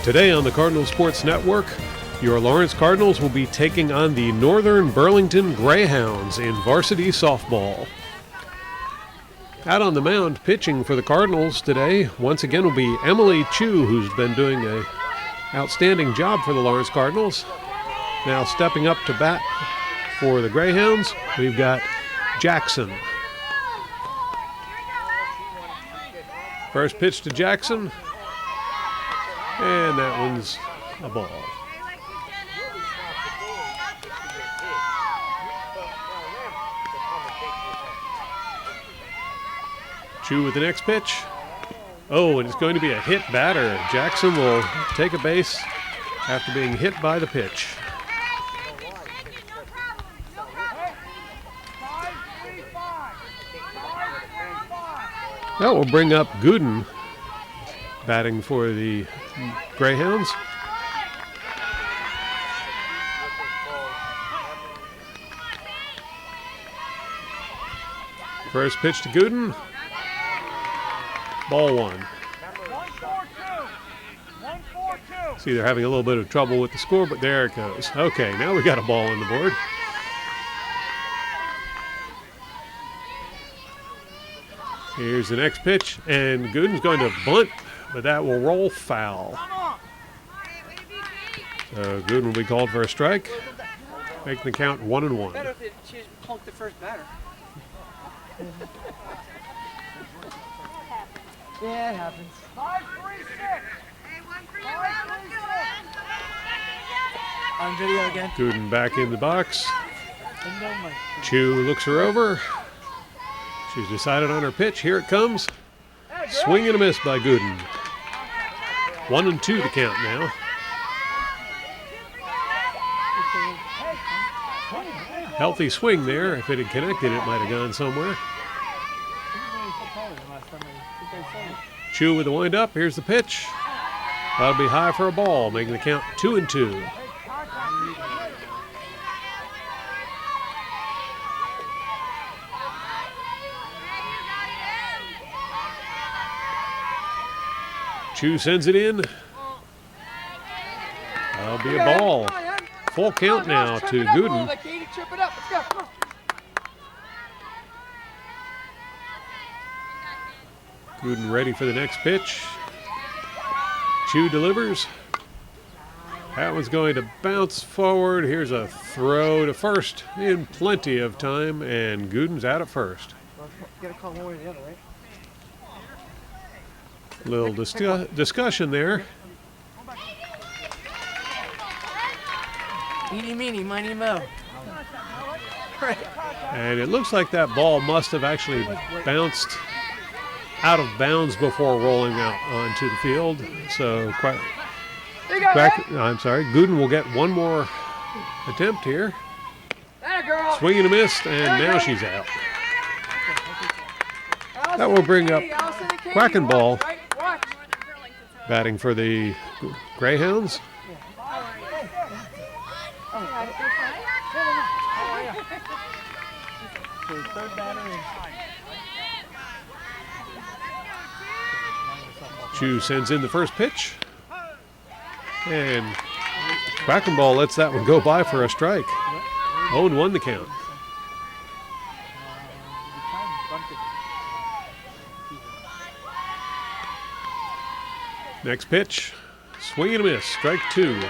Today on the Cardinal Sports Network, your Lawrence Cardinals will be taking on the Northern Burlington Greyhounds in varsity softball. Out on the mound pitching for the Cardinals today, once again, will be Emily Chu, who's been doing an outstanding job for the Lawrence Cardinals. Now stepping up to bat for the Greyhounds, we've got Jackson. First pitch to Jackson, and that one's a ball. Chu with the next pitch. Oh, and it's going to be a hit batter. Jackson will take a base after being hit by the pitch. That will bring up Gooden batting for the Greyhounds. First pitch to Gooden. Ball one. See, they're having a little bit of trouble with the score, but there it goes. Okay, now we got a ball on the board. Here's the next pitch, and Gooden's going to bunt, but that will roll foul. So Gooden will be called for a strike, making the count 1-1. Better if she honked the first batter. Yeah, it happens. 5-3-6. On video again. Gooden back in the box. Chu looks her over. She's decided on her pitch. Here it comes. Swing and a miss by Gooden. 1-2 to count now. Healthy swing there. If it had connected, it might have gone somewhere. Chu with the wind-up. Here's the pitch. That'll be high for a ball, making the count 2-2. Chu sends it in. That'll be a ball. Full count now to Gooden. Gooden ready for the next pitch. Chu delivers. That one's going to bounce forward. Here's a throw to first in plenty of time, and Gooden's out at first. You gotta call one way or the other, right? Little discussion there. Eeny, meeny, miny, mo. And it looks like that ball must have actually bounced out of bounds before rolling out onto the field. So, Gooden will get one more attempt here. Swing and a miss, and now she's out. That will bring up Quackenball batting for the Greyhounds. Chu sends in the first pitch, and Quackenball lets that one go by for a strike. 0-1 the count. Next pitch, swing and a miss, strike 2.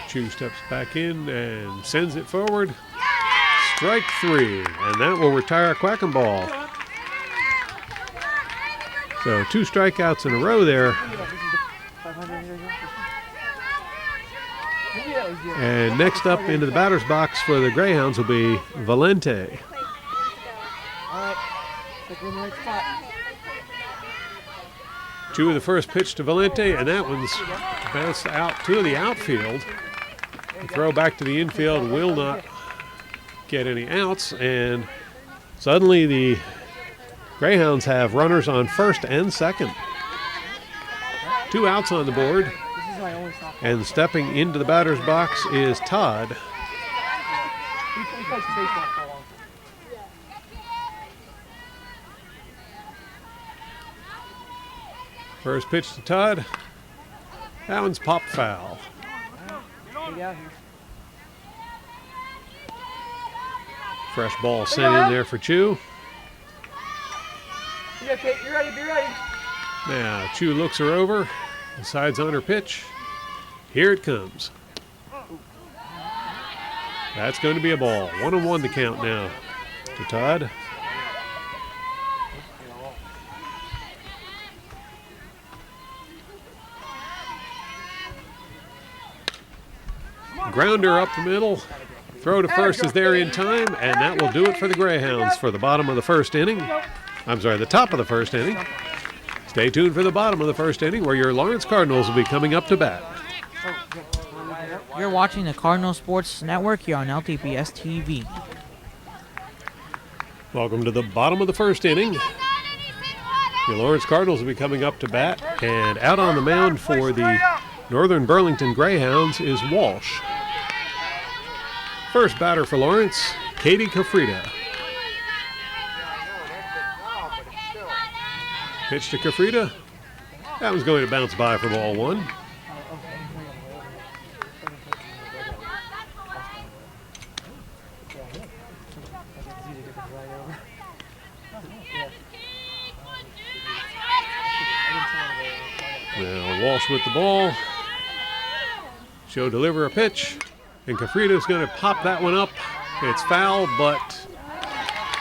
Chu steps back in and sends it forward. Strike 3, and that will retire Quackenball. So 2 strikeouts in a row there. And next up into the batter's box for the Greyhounds will be Valente. Chu with the first pitch to Valente, and that one's bounced out to the outfield. The throw back to the infield will not get any outs, and suddenly the Greyhounds have runners on first and second. 2 outs on the board. And stepping into the batter's box is Todd. plays baseball for a long time. First pitch to Todd. That one's popped foul. Get out here. Fresh ball sent in there for Chu. Yeah, Kate, you're ready. Be ready. Now Chu looks her over, decides on her pitch. Here it comes. That's going to be a ball. 1-1 the count now to Todd. Grounder up the middle. Throw to first is there in time, and that will do it for the Greyhounds for the bottom of the first inning. I'm sorry, the top of the first inning. Stay tuned for the bottom of the first inning where your Lawrence Cardinals will be coming up to bat. You're watching the Cardinal Sports Network here on LTPS TV. Welcome to the bottom of the first inning. Your Lawrence Cardinals will be coming up to bat, and out on the mound for the Northern Burlington Greyhounds is Walsh. First batter for Lawrence, Katie Kafrida. Pitch to Kafrida. That was going to bounce by for ball one. Now Walsh with the ball. She'll deliver a pitch, and Kafrida's going to pop that one up. It's foul, but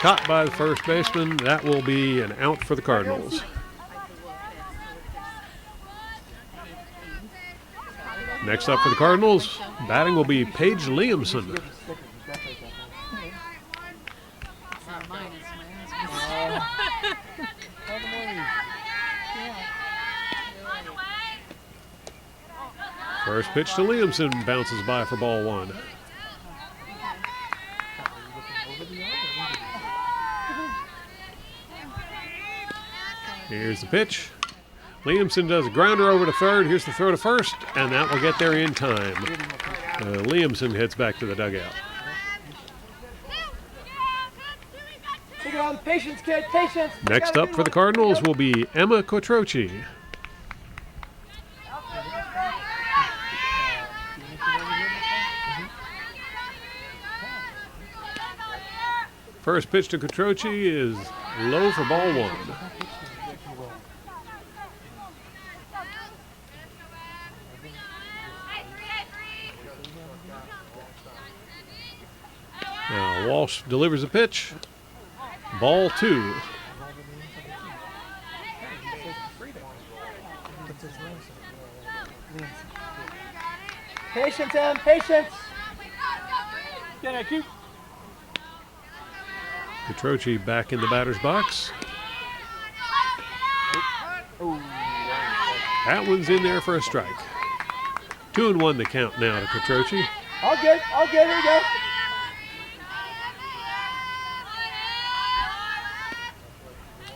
caught by the first baseman. That will be an out for the Cardinals. Next up for the Cardinals, batting will be Paige Liamson. First pitch to Liamson bounces by for ball one. Here's the pitch. Liamson does a grounder over to third. Here's the throw to first, and that will get there in time. Liamson heads back to the dugout. Patience, kid, patience. Next up for the Cardinals will be Emma Quattrochi. First pitch to Quattrochi is low for ball one. Now Walsh delivers a pitch. Ball two. Patience, Em, patience. Get it, cute. Quattrochi back in the batter's box. That one's in there for a strike. 2-1 the count now to Quattrochi. All good, here we go.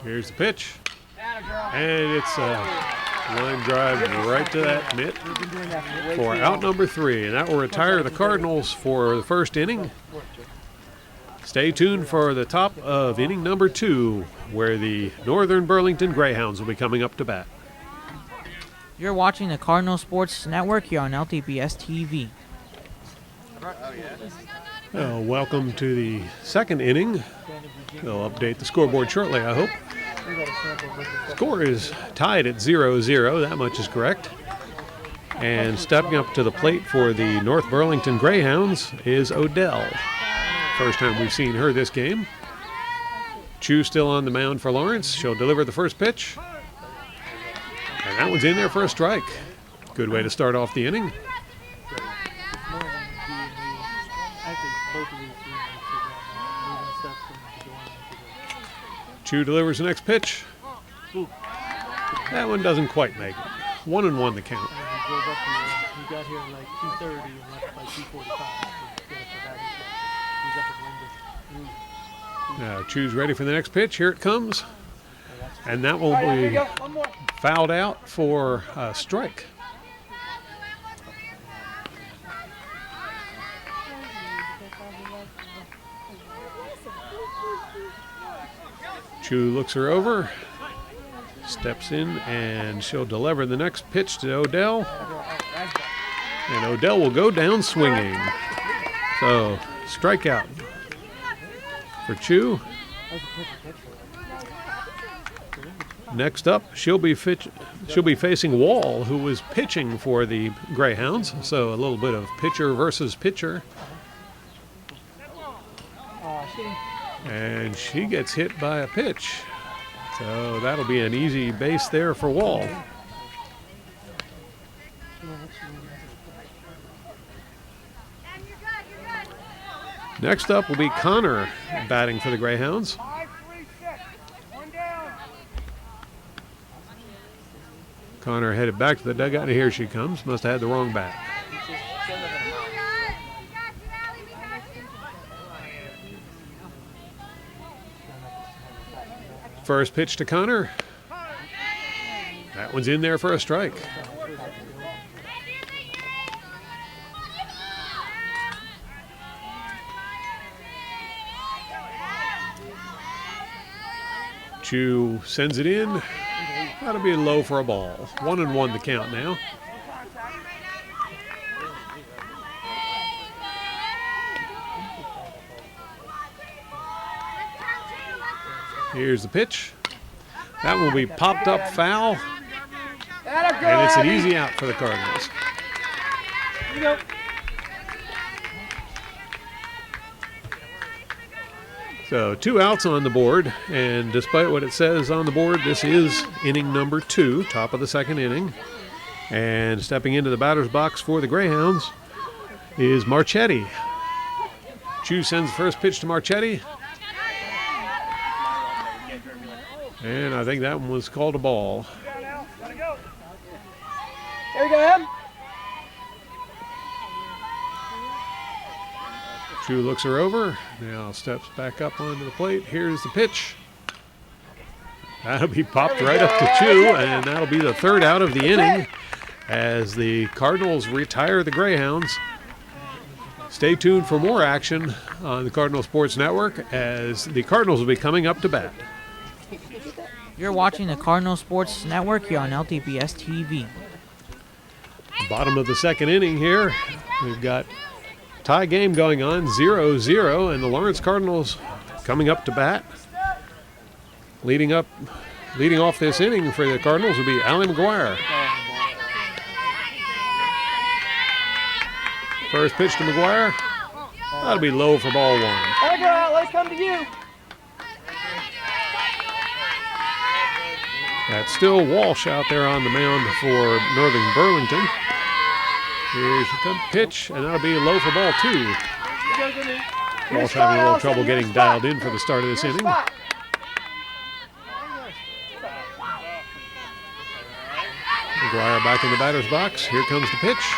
Here's the pitch. And it's a line drive right to that mitt for out number 3. And that will retire the Cardinals for the first inning. Stay tuned for the top of inning number 2, where the Northern Burlington Greyhounds will be coming up to bat. You're watching the Cardinal Sports Network here on LTPS TV. Welcome to the second inning. They'll update the scoreboard shortly, I hope. Score is tied at 0-0. That much is correct. And stepping up to the plate for the North Burlington Greyhounds is Odell. First time we've seen her this game. Chu still on the mound for Lawrence. She'll deliver the first pitch. And that one's in there for a strike. Good way to start off the inning. Chu delivers the next pitch. That one doesn't quite make it. 1-1 the count. He got here like 2:30 and left by 2:45. Chu's ready for the next pitch. Here it comes. And that will be fouled out for a strike. Chu looks her over, steps in, and she'll deliver the next pitch to Odell. And Odell will go down swinging. So, strikeout for Chu. Next up, she'll be facing Wall, who was pitching for the Greyhounds. So, a little bit of pitcher versus pitcher. And she gets hit by a pitch. So that'll be an easy base there for Wall. Next up will be Connor batting for the Greyhounds. Connor headed back to the dugout, and here she comes. Must have had the wrong bat. First pitch to Connor. That one's in there for a strike. Chu sends it in. That'll be low for a ball. 1-1 the count now. Here's the pitch. That will be popped up foul. And it's an easy out for the Cardinals. So 2 outs on the board, and despite what it says on the board, this is inning number 2, top of the second inning. And stepping into the batter's box for the Greyhounds is Marchetti. Chu sends the first pitch to Marchetti. And I think that one was called a ball. There you go, Em. Chu looks her over, now steps back up onto the plate. Here's the pitch. That'll be popped right up to Chu, and that'll be the 3rd out of the inning as the Cardinals retire the Greyhounds. Stay tuned for more action on the Cardinal Sports Network as the Cardinals will be coming up to bat. You're watching the Cardinal Sports Network here on LTPS TV. Bottom of the second inning here. We've got tie game going on, 0-0, and the Lawrence Cardinals coming up to bat. Leading off this inning for the Cardinals will be Allie McGuire. First pitch to McGuire. That'll be low for ball 1. There you go, let's come to you. That's still Walsh out there on the mound for Northern Burlington. Here's the pitch, and that'll be low for ball 2. Walsh having a little trouble getting dialed in for the start of this inning. McGuire back in the batter's box. Here comes the pitch.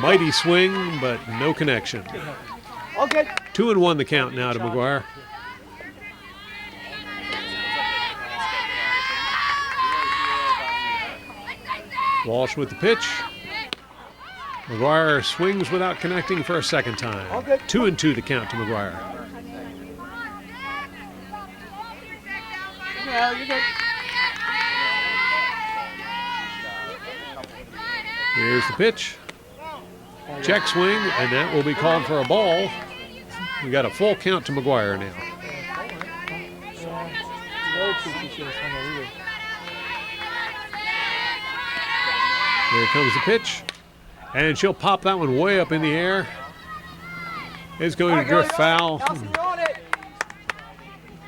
Mighty swing, but no connection. 2-1 the count now to McGuire. Walsh with the pitch. McGuire swings without connecting for a second time. 2-2 the count to McGuire. Here's the pitch. Check swing, and that will be called for a ball. We got a full count to McGuire now. Here comes the pitch. And she'll pop that one way up in the air. It's going to drift foul.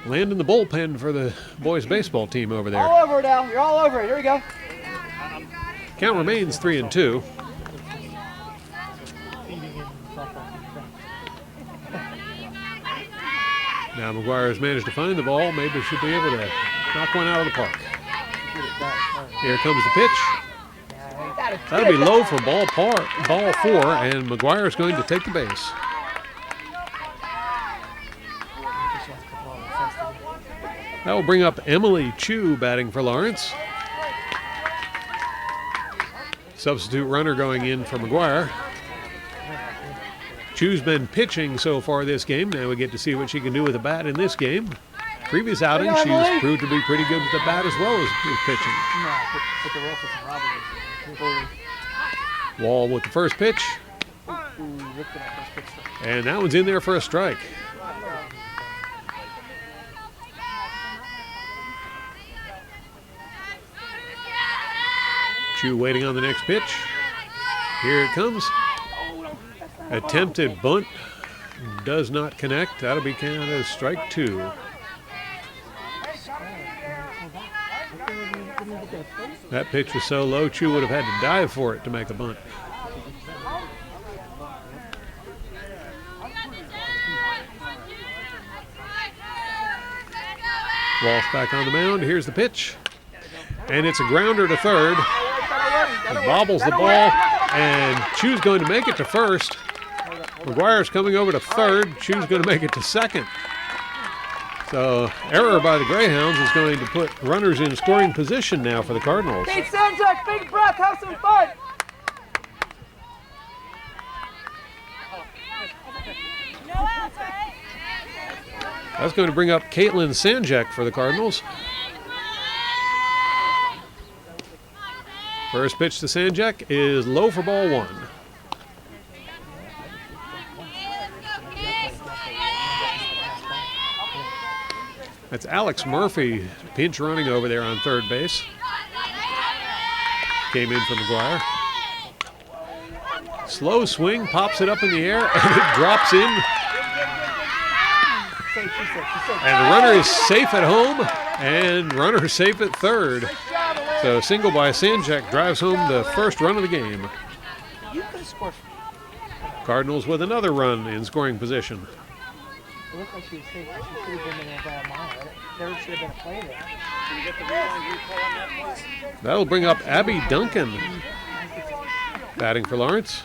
Land in the bullpen for the boys baseball team over there. All over it now. You're all over it. Here we go. Count remains 3-2. Now McGuire has managed to find the ball. Maybe she'll be able to knock one out of the park. Here comes the pitch. That'll be low for ball 4, and McGuire is going to take the base. That will bring up Emily Chu batting for Lawrence. Substitute runner going in for McGuire. Chu's been pitching so far this game. Now we get to see what she can do with the bat in this game. previous outing, she's proved to be pretty good with the bat as well as with pitching. No, but the Russell from Robert is Wall with the first pitch, ripped it up first pitch. and that one's in there for a strike. Chu waiting on the next pitch. Here it comes. Attempted bunt does not connect. That'll be counted as strike 2. That pitch was so low, Chu would have had to dive for it to make a bunt. Walsh back on the mound. Here's the pitch. And it's a grounder to third. He bobbles the ball, and Chu's going to make it to first. McGuire's coming over to third. Chu's going to make it to second. So error by the Greyhounds is going to put runners in scoring position now for the Cardinals. Hey, Sanjak, big breath, have some fun. That's going to bring up Caitlin Sanjak for the Cardinals. First pitch to Sanjak is low for ball 1. That's Alex Murphy pinch running over there on third base. Came in from McGuire. Slow swing, pops it up in the air, and it drops in. And the runner is safe at home, and runner safe at third. So single by Sanjak drives home the first run of the game. Cardinals with another run in scoring position. It looked like she was safe, but she should have been in there by a mile. There should have been a play there. Can you get the replay on that, please? That'll bring up Abby Duncan. Batting for Lawrence.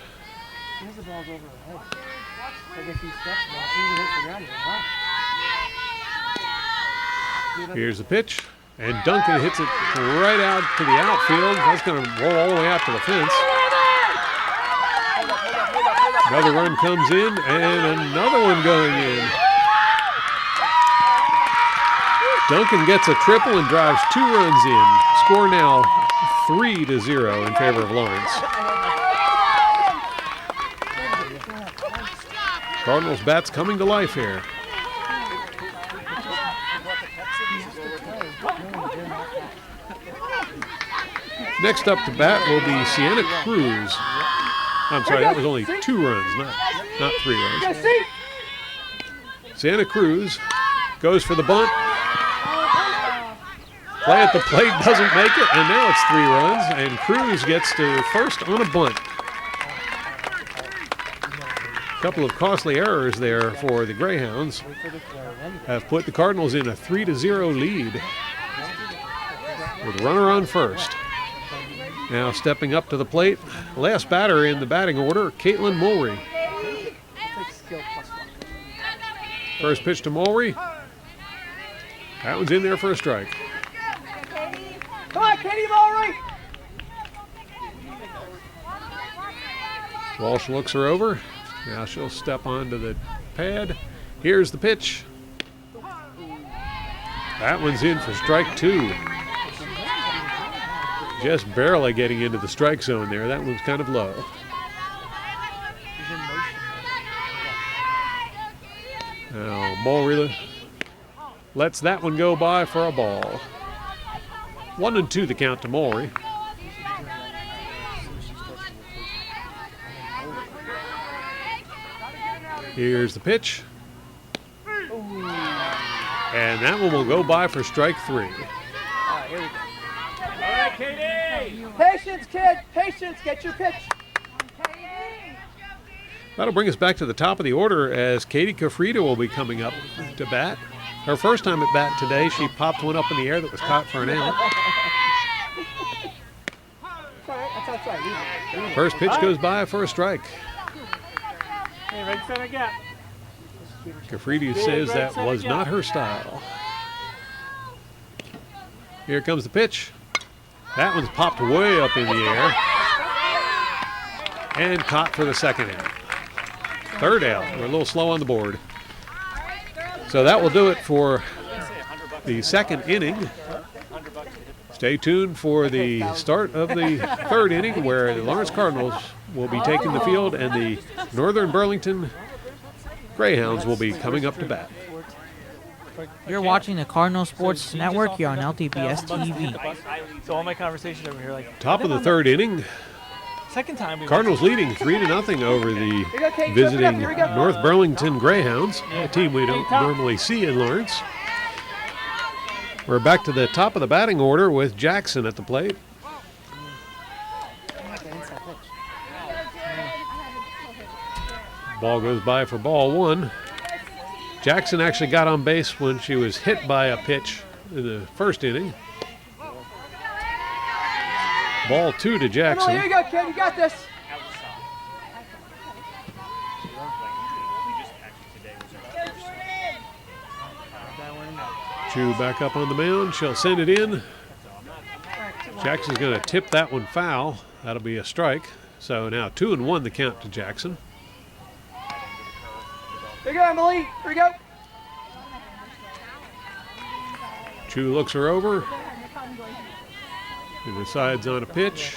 As the ball's over her head. I guess he steps now. As soon as he hits the ground, he's right. Here's the pitch. And Duncan hits it right out to the outfield. That's going to roll all the way out to the fence. Another run comes in, and another one going in. Duncan gets a triple and drives 2 runs in. Score now 3-0 in favor of Lawrence. Cardinals bats coming to life here. Next up to bat will be Sienna Cruz. I'm sorry, that was only 2 runs, not 3 runs. Sienna Cruz goes for the bunt. Play at the plate doesn't make it, and now it's 3 runs, and Cruz gets to first on a bunt. A couple of costly errors there for the Greyhounds have put the Cardinals in a 3-0 lead with a runner on first. Now stepping up to the plate, last batter in the batting order, Caitlin Mulry. First pitch to Mulry. That one's in there for a strike. Come on, Katie Mulry. Walsh looks her over. Now she'll step onto the pad. Here's the pitch. That one's in for strike 2. Just barely getting into the strike zone there. That one's kind of low. Now Mulry lets that one go by for a ball. 1-2 the count to Mulry. Here's the pitch. And that one will go by for strike 3. Here we go. All right, Katie! Patience, kid. Patience. Get your pitch. That'll bring us back to the top of the order as Katie Kafrida will be coming up to bat. Her first time at bat today, she popped one up in the air that was caught for an out. That's outside. First pitch goes by for a strike. Hey, right center gap. Kafrida says that was not her style. Here comes the pitch. That one's popped way up in the air and caught for the second out. Third out. We're a little slow on the board. So that will do it for the second inning. Stay tuned for the start of the third inning, where the Lawrence Cardinals will be taking the field and the Northern Burlington Greyhounds will be coming up to bat. You're watching the Cardinal Sports Network here on LTPS TV. So all my conversations over here, like Top of the third inning, second time we Cardinals leading 3-0 over the visiting North Burlington Greyhounds, a team we don't normally see in Lawrence. We're back to the top of the batting order with Jackson at the plate. Ball goes by for ball one. Jackson actually got on base when she was hit by a pitch in the first inning. Ball two to Come on, Jackson. here you go, kid. You got this. Chu back up on the mound. She'll send it in. Jackson's going to tip that one foul. That'll be a strike. So now 2-1 the count to Jackson. Here you go, Emily. Here you go. Chu looks her over and decides on a pitch.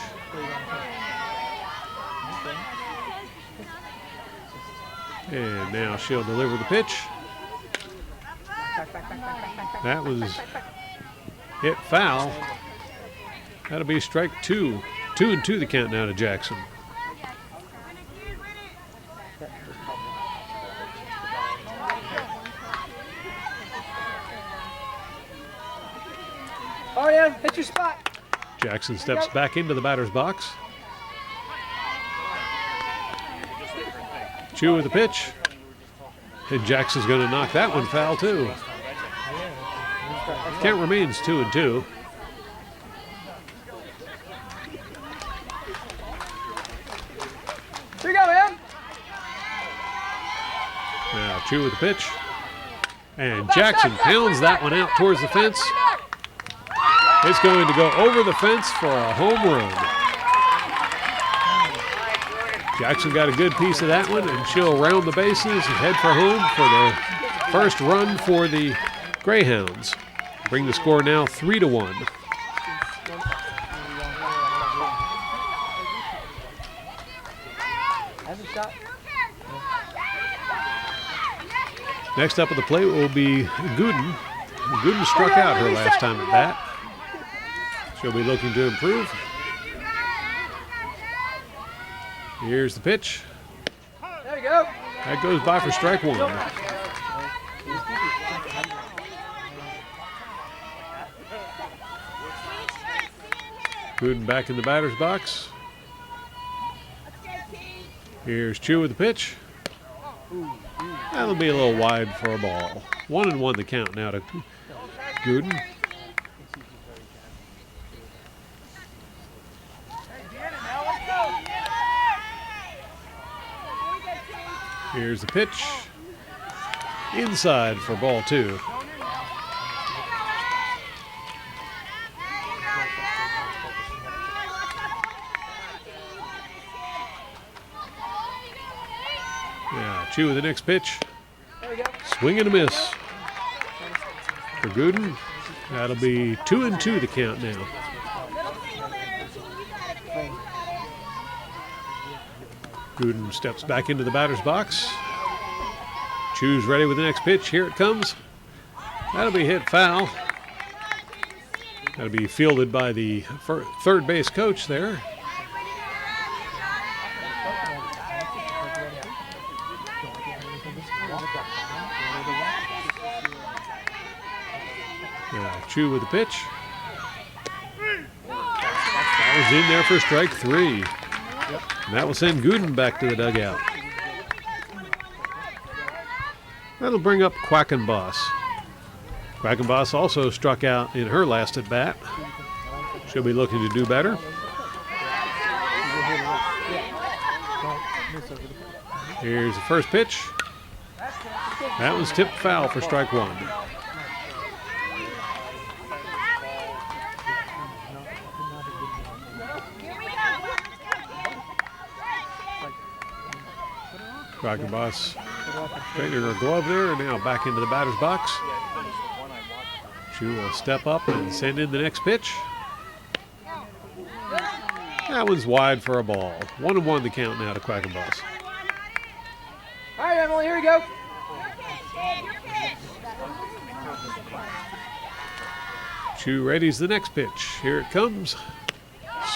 And now she'll deliver the pitch. That was hit foul. That'll be strike two. 2-2 the count now to Jackson. Oh, yeah. Hit your spot. Jackson steps back into the batter's box. Chu with the pitch. And Jackson's going to knock that one foul too. Count remains 2-2. Here you go, man. Now Chu with the pitch. And Jackson pounds that one out towards the fence. It's going to go over the fence for a home run. Jackson got a good piece of that one, and she'll round the bases and head for home for the first run for the Greyhounds. Bring the score now 3-1. Has a shot. Next up at the plate will be Gooden. Gooden struck out her last time at bat. She'll be looking to improve. Here's the pitch. There you go. That goes by for strike one. Gooden back in the batter's box. Here's Chu with the pitch. That'll be a little wide for a ball. 1-1 the count now to Gooden. Here's the pitch. Inside for ball two. Yeah, Chu with the next pitch. There you go. Swing and a miss for Gooden. That'll be 2-2 the count now. Gooden steps back into the batter's box. Chu's ready with the next pitch. Here it comes. That'll be hit foul. That'll be fielded by the third base coach there. Now Chu with the pitch. That was in there for strike three. And that will send Gooden back to the dugout. That'll bring up Quackenboss. Quackenboss also struck out in her last at bat. She'll be looking to do better. Here's the first pitch. That was tipped foul for strike one. Quackenboss straightening her glove there, and now back into the batter's box. Chu will step up and send in the next pitch. That one's wide for a ball. 1-1 the count now to Quackenboss. All right, Emily, here we go. Chu readies the next pitch. Here it comes.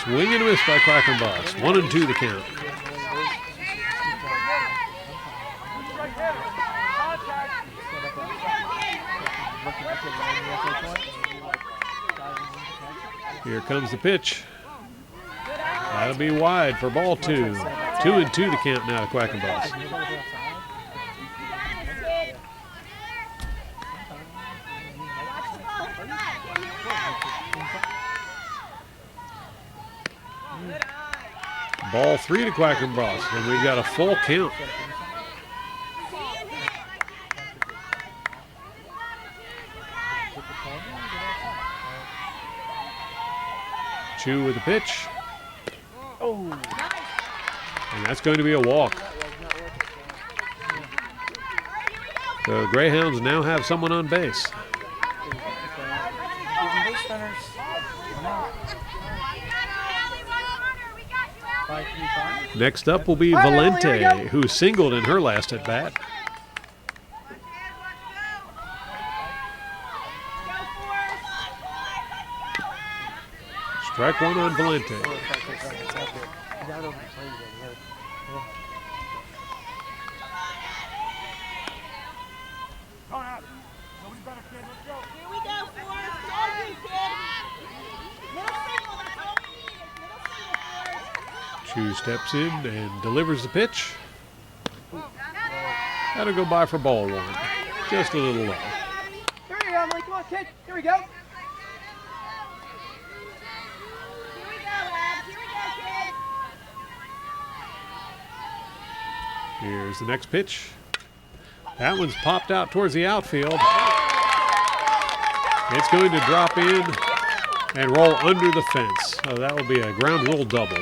Swing and a miss by Quackenboss. 1-2 the count. Here comes the pitch. That'll be wide for ball 2. 2-2 to count now to Quackenboss. Ball 3 to Quackenboss, and we've got a full count. Chu with the pitch. Oh. And that's going to be a walk. The Greyhounds now have someone on base. Next up will be Valente, who singled in her last at bat. Strike one on Valente. Chu steps in and delivers the pitch. That'll go by for ball 1. Just a little low. Here we go, Emily. Come on, kid. Here we go. Here's the next pitch. That one's popped out towards the outfield. It's going to drop in and roll under the fence. So that will be a ground rule double.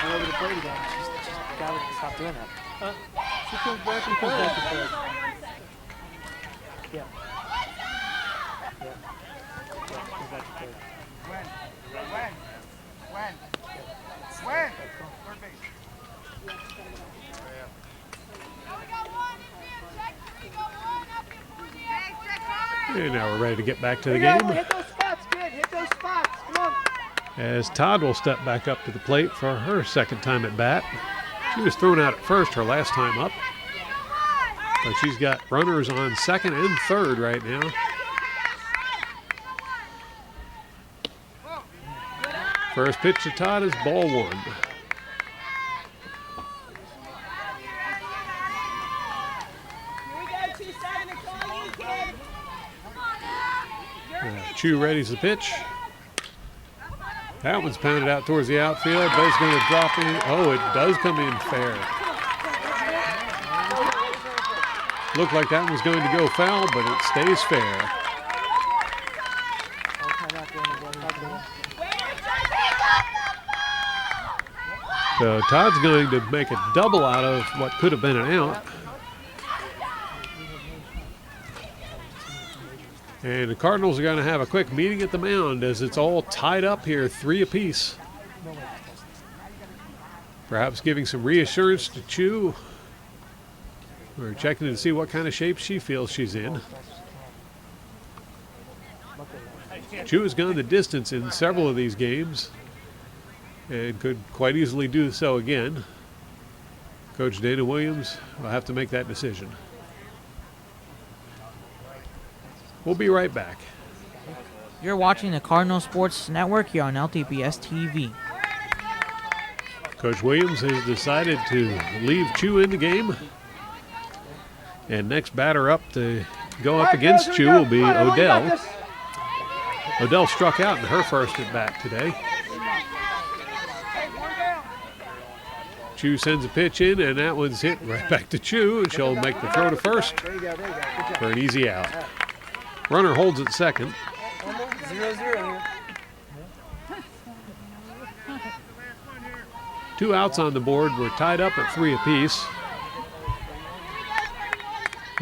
Over the plate again. She's got to stop doing that. She comes back and third. Yeah. Yeah. Comes back to third. When? And now we're ready to get back to the Here we game. go. Hit those spots, kid. Hit those spots. Come on. As Todd will step back up to the plate for her second time at bat. She was thrown out at first her last time up. But she's got runners on second and third right now. First pitch to Todd is ball 1. Chu readies the pitch. That one's pounded out towards the outfield, but it's going to drop in. Oh, it does come in fair. Looked like that one's going to go foul, but it stays fair. So Todd's going to make a double out of what could have been an out. And the Cardinals are going to have a quick meeting at the mound as it's all tied up here, 3 apiece. Perhaps giving some reassurance to Chu. We're checking to see what kind of shape she feels she's in. Chu has gone the distance in several of these games and could quite easily do so again. Coach Dana Williams will have to make that decision. We'll be right back. You're watching the Cardinal Sports Network here on LTPS TV. Coach Williams has decided to leave Chu in the game. And next batter up to go up against Chu will be Odell. Odell struck out in her first at bat today. Chu sends a pitch in, and that one's hit right back to Chu, and she'll make the throw to first for an easy out. Runner holds at second. 0-0 here. 2 outs on the board. We're tied up at 3 apiece.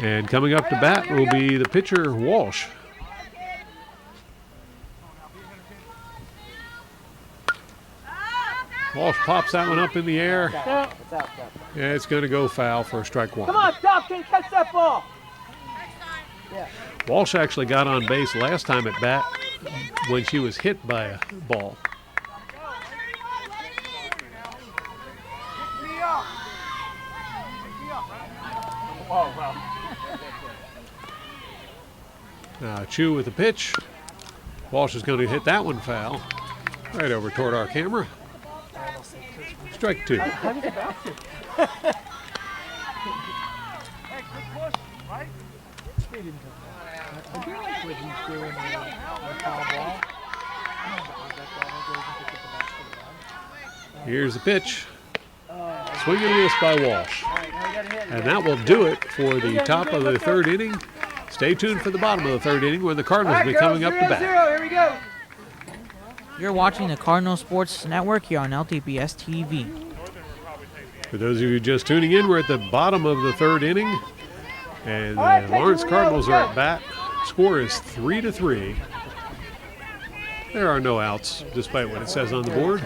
And coming up to bat will be the pitcher, Walsh. Walsh pops that one up in the air. It's out. Yeah, it's going to go foul for strike one. Come on, Doc, can you catch that ball? Yeah. Walsh actually got on base last time at bat when she was hit by a ball. Oh, wow. Chu with the pitch. Walsh is going to hit that one foul. Right over toward our camera. Strike two. How did you bounce it? Hey, good push, right? He didn't touch that. I do like what he's doing on the foul ball. Here's the pitch. Swing and a miss by Walsh. And that will do it for the top of the third inning. Stay tuned for the bottom of the third inning when the Cardinals will be coming up to bat. Here we go. You're watching the Cardinal Sports Network here on LTPS TV. For those of you just tuning in, we're at the bottom of the third inning. And the Lawrence Cardinals are at bat. Score is 3-3. There are no outs, despite what it says on the board.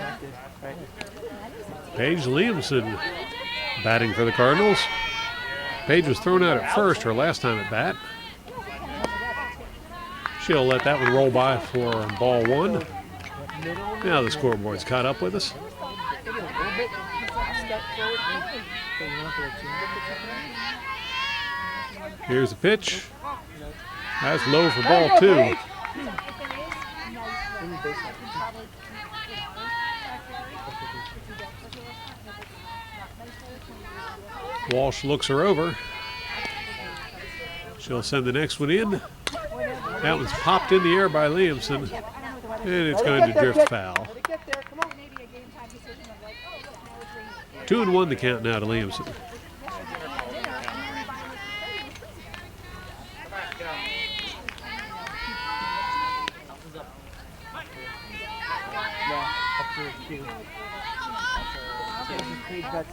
Paige Liamson batting for the Cardinals. Paige was thrown out at first her last time at bat. She'll let that one roll by for ball one. Now the scoreboard's caught up with us. Here's the pitch. That's low for ball two. Walsh looks her over. She'll send the next one in. That one's popped in the air by Liamson, and it's going to drift foul. 2-1 the count now to Liamson.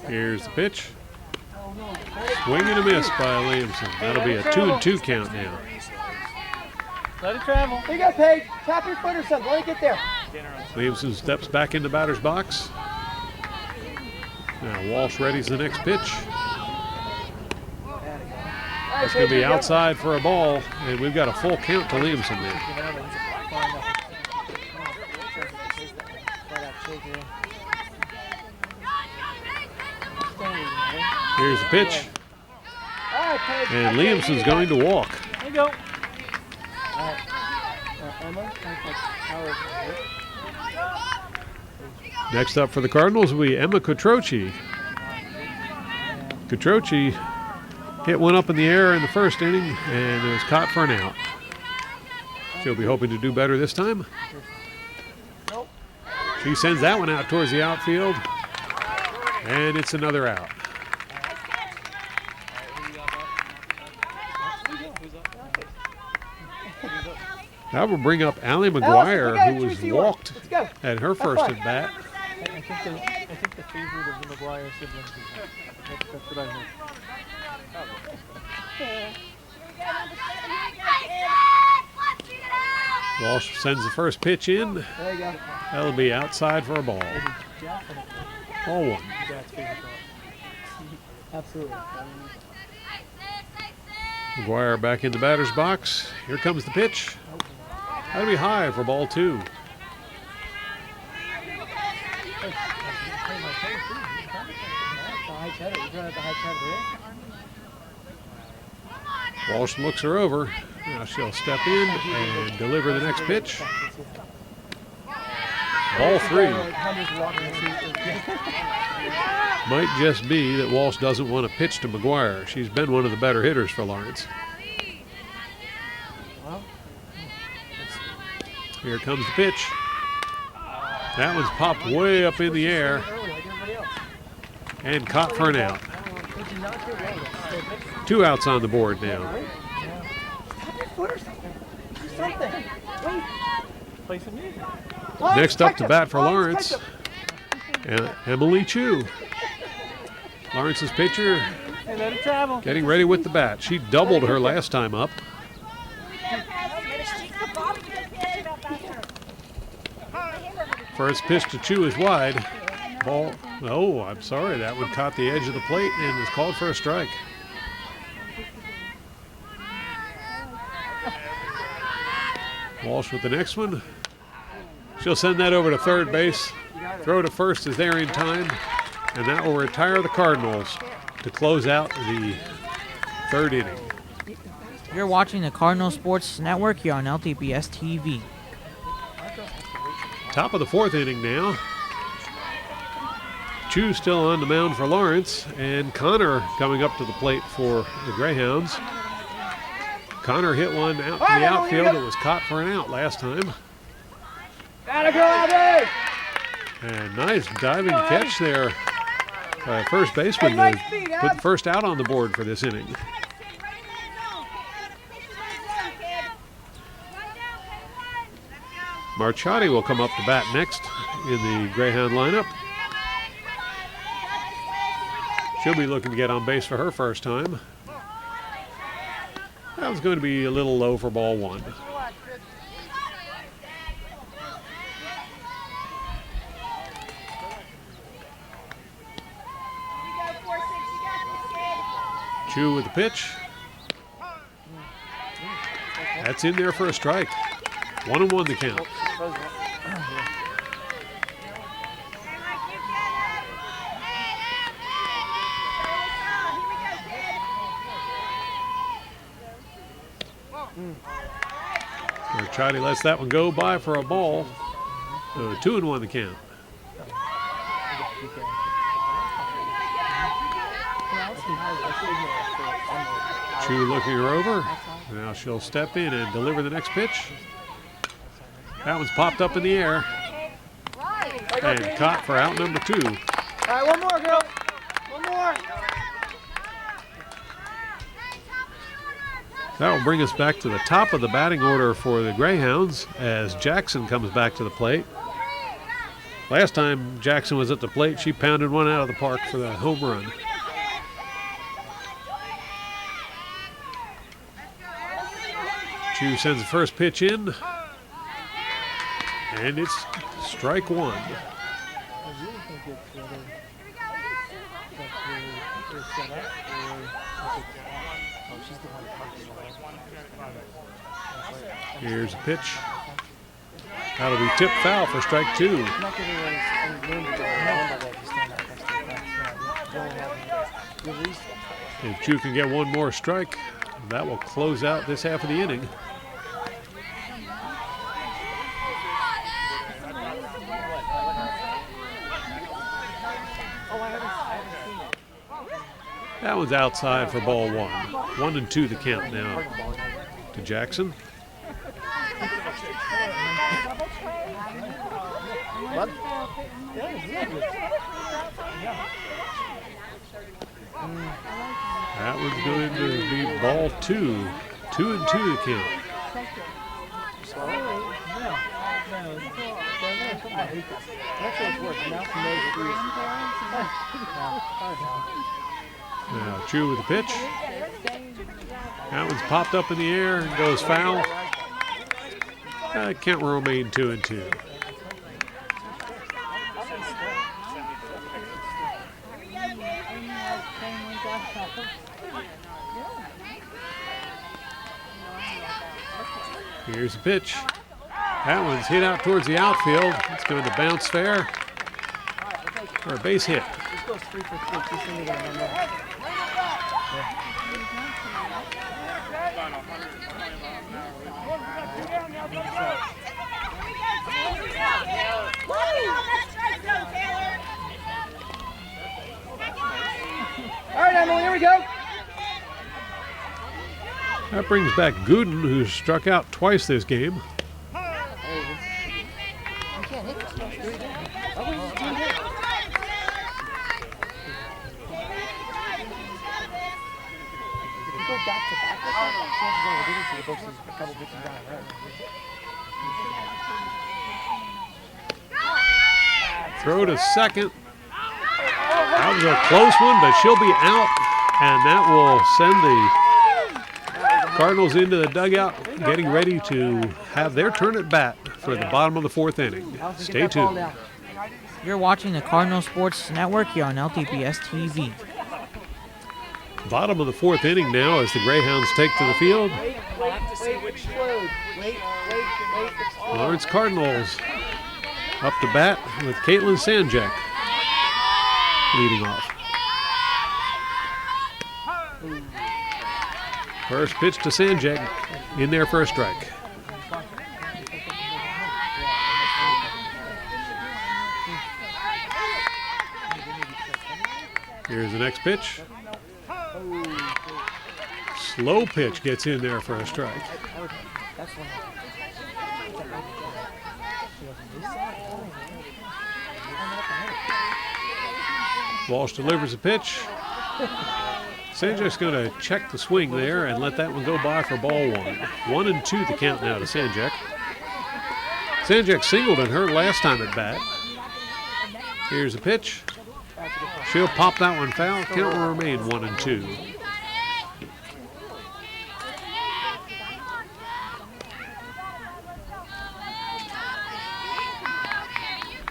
Here's the pitch. Swing and a miss by Liamson. That'll be a 2-2 count now. Let it travel. Here you go, Paige. Tap your foot or something. Let it get there. Liamson steps back into batter's box. Now Walsh readies the next pitch. That's going to be outside for a ball, and we've got a full count to Liamson now. Here's the pitch. And Liamson's going to walk. There you go. Next up for the Cardinals will be Emma Cotroci. Cotroci hit one up in the air in the first inning, and it was caught for an out. She'll be hoping to do better this time. She sends that one out towards the outfield, and it's another out. That will bring up Allie McGuire, who was walked at her first at bat. I think the favorite of the McGuire siblings is that's what I heard. Walsh sends the first pitch in. There you go. That'll be outside for a ball. Ball one. Absolutely. McGuire back in the batter's box. Here comes the pitch. That'll be high for ball two. Walsh looks her over. Now she'll step in and deliver the next pitch. Ball three. Might just be that Walsh doesn't want to pitch to McGuire. She's been one of the better hitters for Lawrence. Here comes the pitch. That one's popped way up in the air and caught for an out. 2 outs on the board now. Play some music. Next up to bat for Lawrence, Emily Chu. Lawrence's pitcher Hey, let it travel. Getting ready with the bat. She doubled her last time up. First pitch to Chu is wide. Ball. Oh, I'm sorry. That one caught the edge of the plate and is called for a strike. Walsh with the next one. She'll send that over to third base. Throw to first is there in time. And that will retire the Cardinals to close out the third inning. You're watching the Cardinal Sports Network here on LTPS TV. Top of the fourth inning now. Chu still on the mound for Lawrence, and Connor coming up to the plate for the Greyhounds. Connor hit one out in the outfield that was caught for an out last time. And nice diving catch there by first baseman to put the first out on the board for this inning. Marchotti will come up to bat next in the Greyhound lineup. She'll be looking to get on base for her first time. That was going to be a little low for ball one. Chu with the pitch. That's in there for a strike. 1-1 the count. Marchotti lets that one go by for a ball. 2-1 the count. Chu looking her over. Now she'll step in and deliver the next pitch. That one's popped up in the air and caught for out number 2. All right, one more, girl. One more. That will bring us back to the top of the batting order for the Greyhounds as Jackson comes back to the plate. Last time Jackson was at the plate, she pounded one out of the park for the home run. Chu sends the first pitch in, and it's strike one. Here's a pitch. That'll be tipped foul for strike 2. If Chu can get one more strike, that will close out this half of the inning. That one's outside for ball 1. 1-2 the count now to Jackson. That one's going to be ball 2. 2-2 the count. Now Chu with the pitch. That one's popped up in the air and goes foul. Count will remain 2-2. Here's the pitch. That one's hit out towards the outfield. It's going to bounce fair for a base hit. All right, Emily, here we go. That brings back Gooden, who's struck out twice this game. Throw to second. That was a close one, but she'll be out And that will send the Cardinals into the dugout, getting ready to have their turn at bat for the bottom of the 4th inning. Stay tuned. You're watching the Cardinal Sports Network here on LTPS TV. Bottom of the 4th inning now as the Greyhounds take to the field. Lawrence Cardinals up to bat with Caitlin Sanjak leading off. First pitch to Sanjak, in there for a strike. Here's the next pitch. Slow pitch gets in there for a strike. Walsh delivers a pitch. Sanjak's going to check the swing there and let that one go by for ball 1. 1-2 the count now to Sanjak. Sanjak singled in her last time at bat. Here's a pitch. She'll pop that one foul. Count will remain 1-2.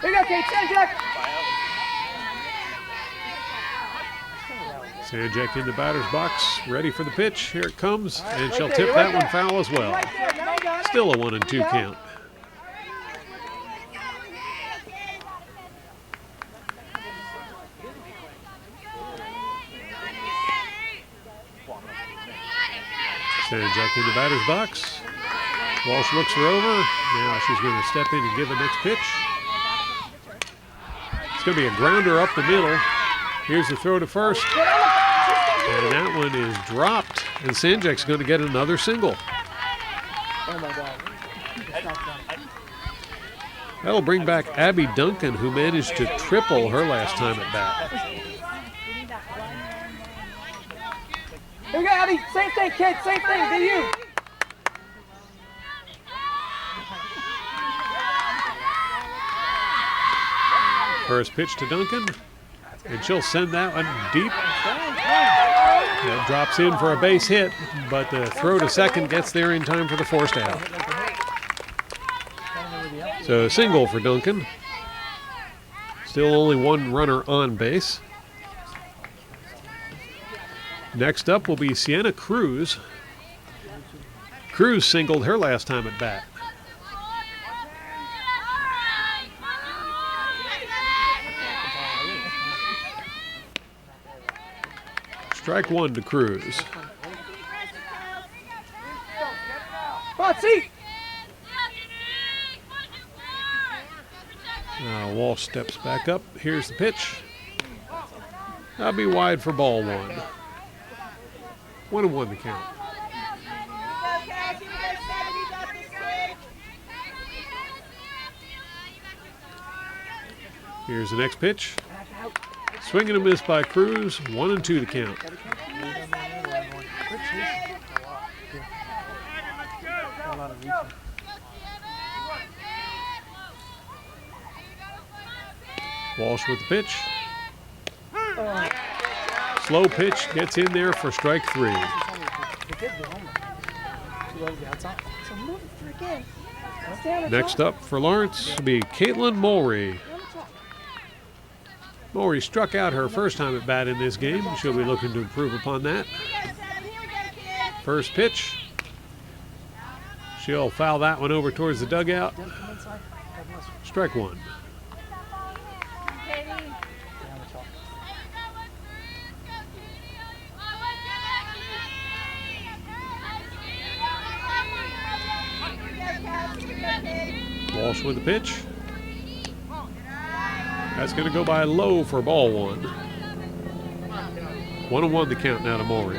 Here you go, Kate. Sanjak. Sanjak in the batter's box, ready for the pitch. Here it comes, and she'll tip that one foul as well. Still a 1-2 count. Sanjak in the batter's box. Walsh looks her over. Now she's going to step in and give the next pitch. It's going to be a grounder up the middle. Here's the throw to first. And that one is dropped. And Sanjak's going to get another single. Oh my God. That'll bring back Abby Duncan, who managed to triple her last time at bat. Here you go, Abby. Same thing, kid. Same thing. Do you? First pitch to Duncan, and she'll send that one deep. That drops in for a base hit, but the throw to second gets there in time for the forced out. So a single for Duncan. Still only one runner on base. Next up will be Sienna Cruz. Cruz singled her last time at bat. Strike 1 to Cruz. Come on, see. Now Walsh steps back up. Here's the pitch. That'll be wide for ball 1. 1-1 the count. Here's the next pitch. Swing and a miss by Cruz. 1-2 the count. Walsh with the pitch. Slow pitch gets in there for strike 3. Next up for Lawrence will be Caitlin Mulry. Mulry struck out her first time at bat in this game. She'll be looking to improve upon that. First pitch. She'll foul that one over towards the dugout. Strike 1. Walsh with the pitch. That's going to go by low for ball 1. 1-1 the count now to Mulry.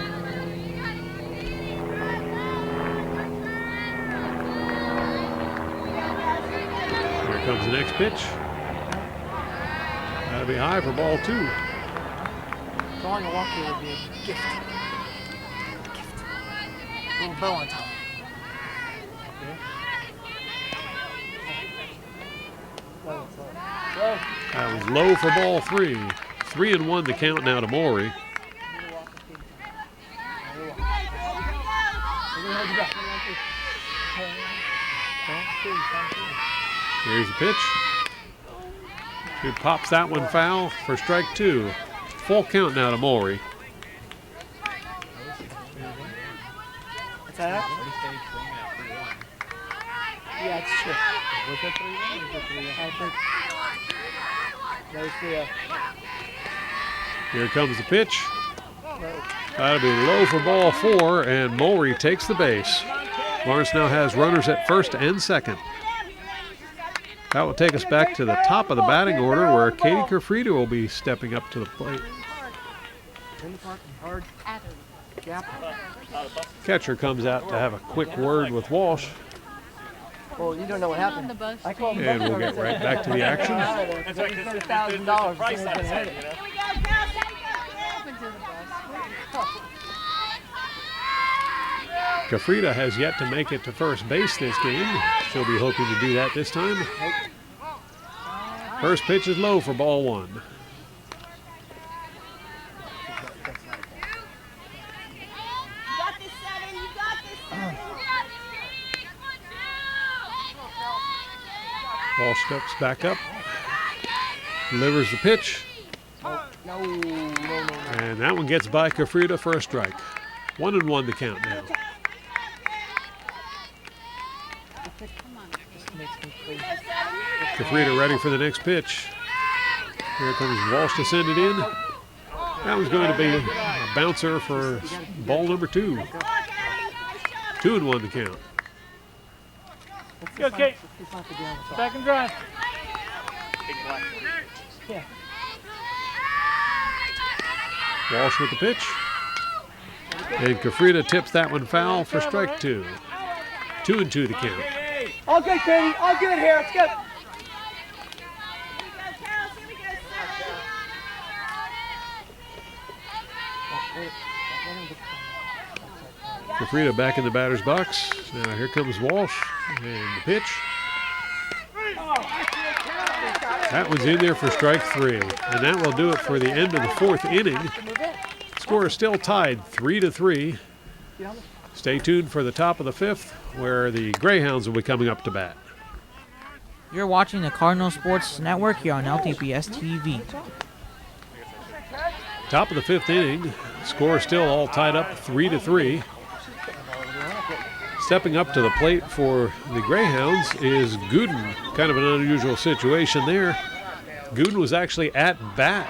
Here comes the next pitch. That'll be high for ball 2. Drawing a walk here would be a gift. A little bow on top. That was low for ball 3. 3-1 the count now to Mulry. Here's the pitch. He pops that one foul for strike 2. Full count now to Maury. What's that? Yeah, it's true. Was that 3-1 or was that 3-1? I think that was the Here comes the pitch. That'll be low for ball 4, and Maury takes the base. Lawrence now has runners at first and second. That will take us back to the top of the batting order, where Katie Kerfrida will be stepping up to the plate. in the park, hard. Gap. Catcher comes out to have a quick word with Walsh, Well, you don't know what happened. I called and we'll get right back to the action. That's right. Spent $1,000. Price on his head, you know? Kerfrida has yet to make it to first base this game. She'll be hoping to do that this time. First pitch is low for ball 1. Ball steps back up, delivers the pitch, No. and that one gets by Kerfrida for a strike. 1-1 the count now. Kerfrida ready for the next pitch. Here comes Walsh to send it in. That was going to be a bouncer for ball number 2. 2-1 the count. Go, Kate. Back and drive. Yeah. Walsh with the pitch. And Kerfrida tips that one foul for strike 2. 2-2 the count. All good, Katie. All good here. Let's go. Kerfrida back in the batter's box. Now here comes Walsh and the pitch. That one's in there for strike 3. And that will do it for the end of the 4th inning. Score is still tied 3-3. Stay tuned for the top of the 5th, where the Greyhounds will be coming up to bat. You're watching the Cardinal Sports Network here on LTPS TV. Top of the 5th inning. Score is still all tied up 3-3. Stepping up to the plate for the Greyhounds is Gooden. Kind of an unusual situation there. Gooden was actually at bat.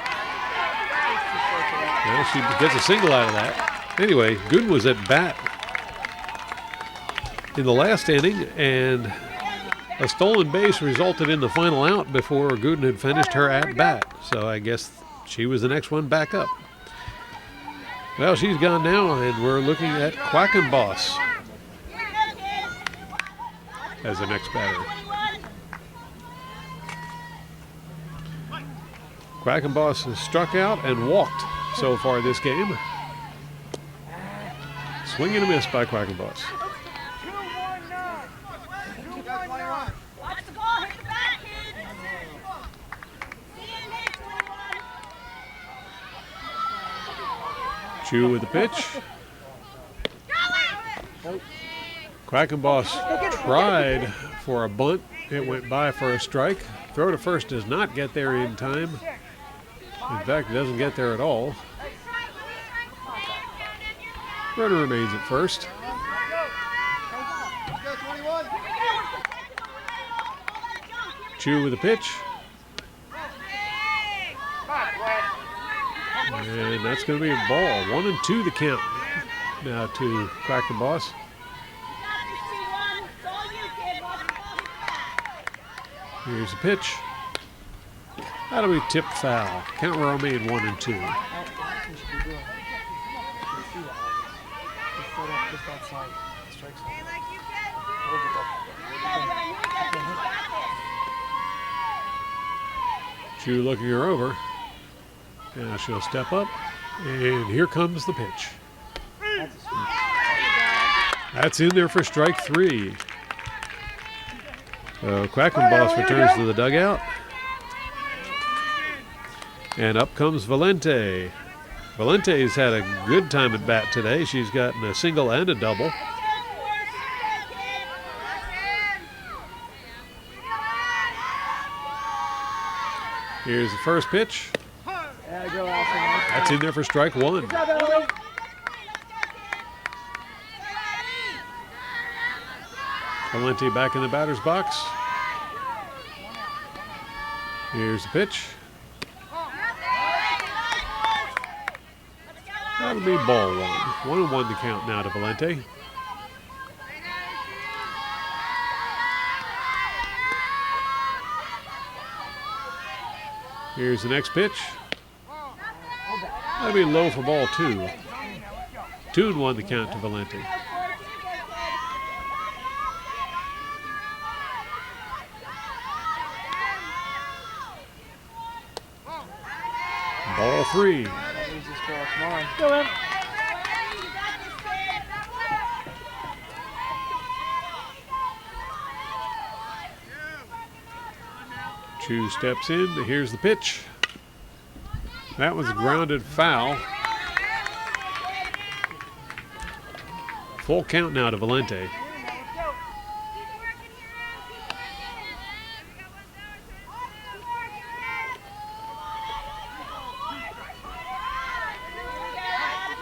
Well, she gets a single out of that. Anyway, Gooden was at bat in the last inning, and a stolen base resulted in the final out before Gooden had finished her at bat. So I guess she was the next one back up. Well, she's gone now, and we're looking at Quackenboss as the next batter. Quackenboss has struck out and walked so far this game. Swing and a miss by Quackenboss. Chu with the pitch. Quackenboss tried for a bunt. It went by for a strike. Throw to first does not get there in time. In fact, it doesn't get there at all. Runner remains at first. Chu with the pitch. And that's going to be a ball. 1-2 the count now to Quackenboss. Here's the pitch. That'll be tipped foul. Count will remain 1-2. Chu looking her over. Now she'll step up, and here comes the pitch. That's in there for strike 3. So Quackenboss returns to the dugout. And up comes Valente. Valente's had a good time at bat today. She's gotten a single and a double. Here's the first pitch. Yeah, go, Allison. That's in there for strike one. Good job, Emily. Valenti back in the batter's box. Here's the pitch. That'll be ball one. 1-1 to count now to Valenti. Here's the next pitch. That'll be low for ball 2. 2-1 to count to Valenti. Ball 3. Come on. Go, Em. Chu steps in. Here's the pitch. That was grounded foul. Full count now to Valenti.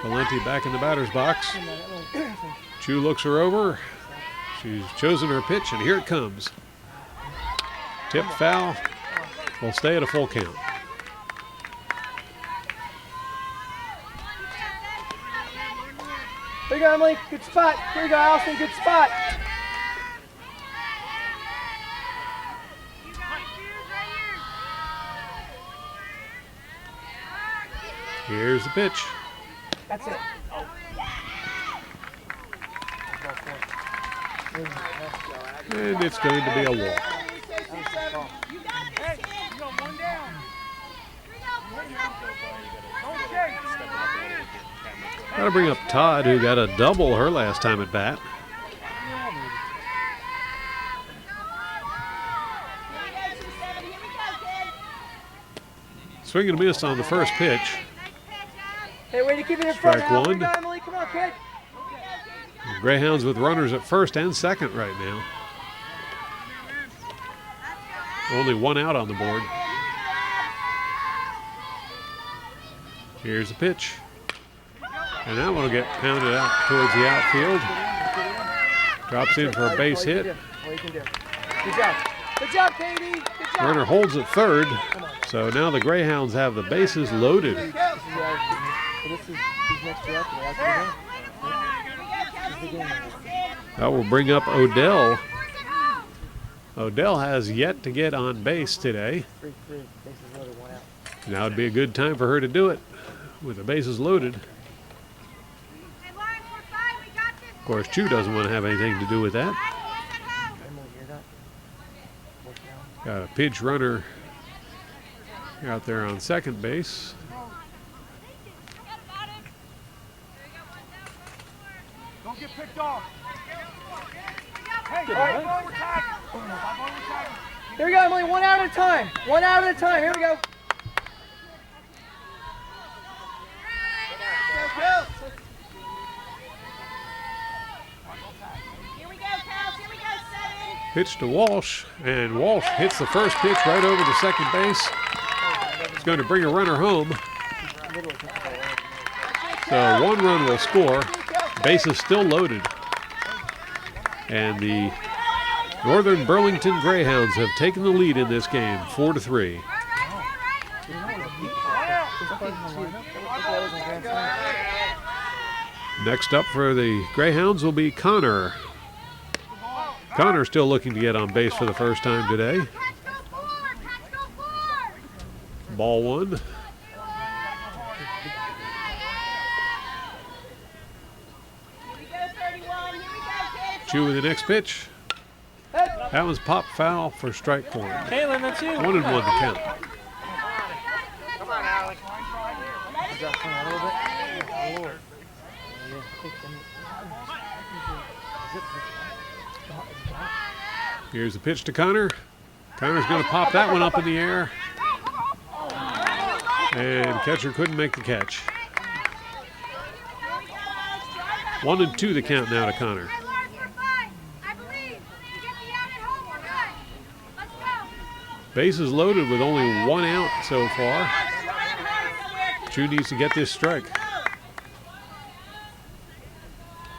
Valenti back in the batter's box. Chu looks her over. She's chosen her pitch, and here it comes. Tip foul. Will stay at a full count. Here you go, Emily. Good spot. Here you go, Allison. Good spot. Here's the pitch. That's it. And it's going to be a walk. Got to bring up Todd, who got a double her last time at bat. Swing and a miss on the first pitch. Hey, way to keep it in front. Strike Al. one. Here you go, Emily. Come on, kid. Greyhounds with runners at first and second right now. Only one out on the board. Here's the pitch. And that one will get pounded out towards the outfield. Drops in for a base hit. All you can do. Good job. Good job, Katie. Good job. Runner holds at third. So now the Greyhounds have the bases loaded. This is next year after. That's the game. That will bring up Odell. Odell has yet to get on base today. 3-3. Bases loaded, 1 out. Now would be a good time for her to do it with the bases loaded. Of course, Chu doesn't want to have anything to do with that. Emily, hear that? Fourth down. Got a pinch runner out there on second base. Don't get picked off. All right. Here we go, Emily. 1 out at a time. 1 out at a time. Here we go. Pitch to Walsh, and Walsh hits the first pitch right over the second base. It's going to bring a runner home. So 1 run will score. Bases still loaded. And the Northern Burlington Greyhounds have taken the lead in this game, 4-3. Next up for the Greyhounds will be Connor. Connor still looking to get on base for the first time today. Ball 1. Chu with the next pitch. That was pop foul for strike 1. Caitlin, that's you. 1-1 to count. Come on, Alex. Is that coming a little bit? Lord. Here's the pitch to Connor. Connor's going to pop that one up in the air. And catcher couldn't make the catch. 1-2 the count now to Connor. Bases loaded with only 1 out so far. Chu needs to get this strike.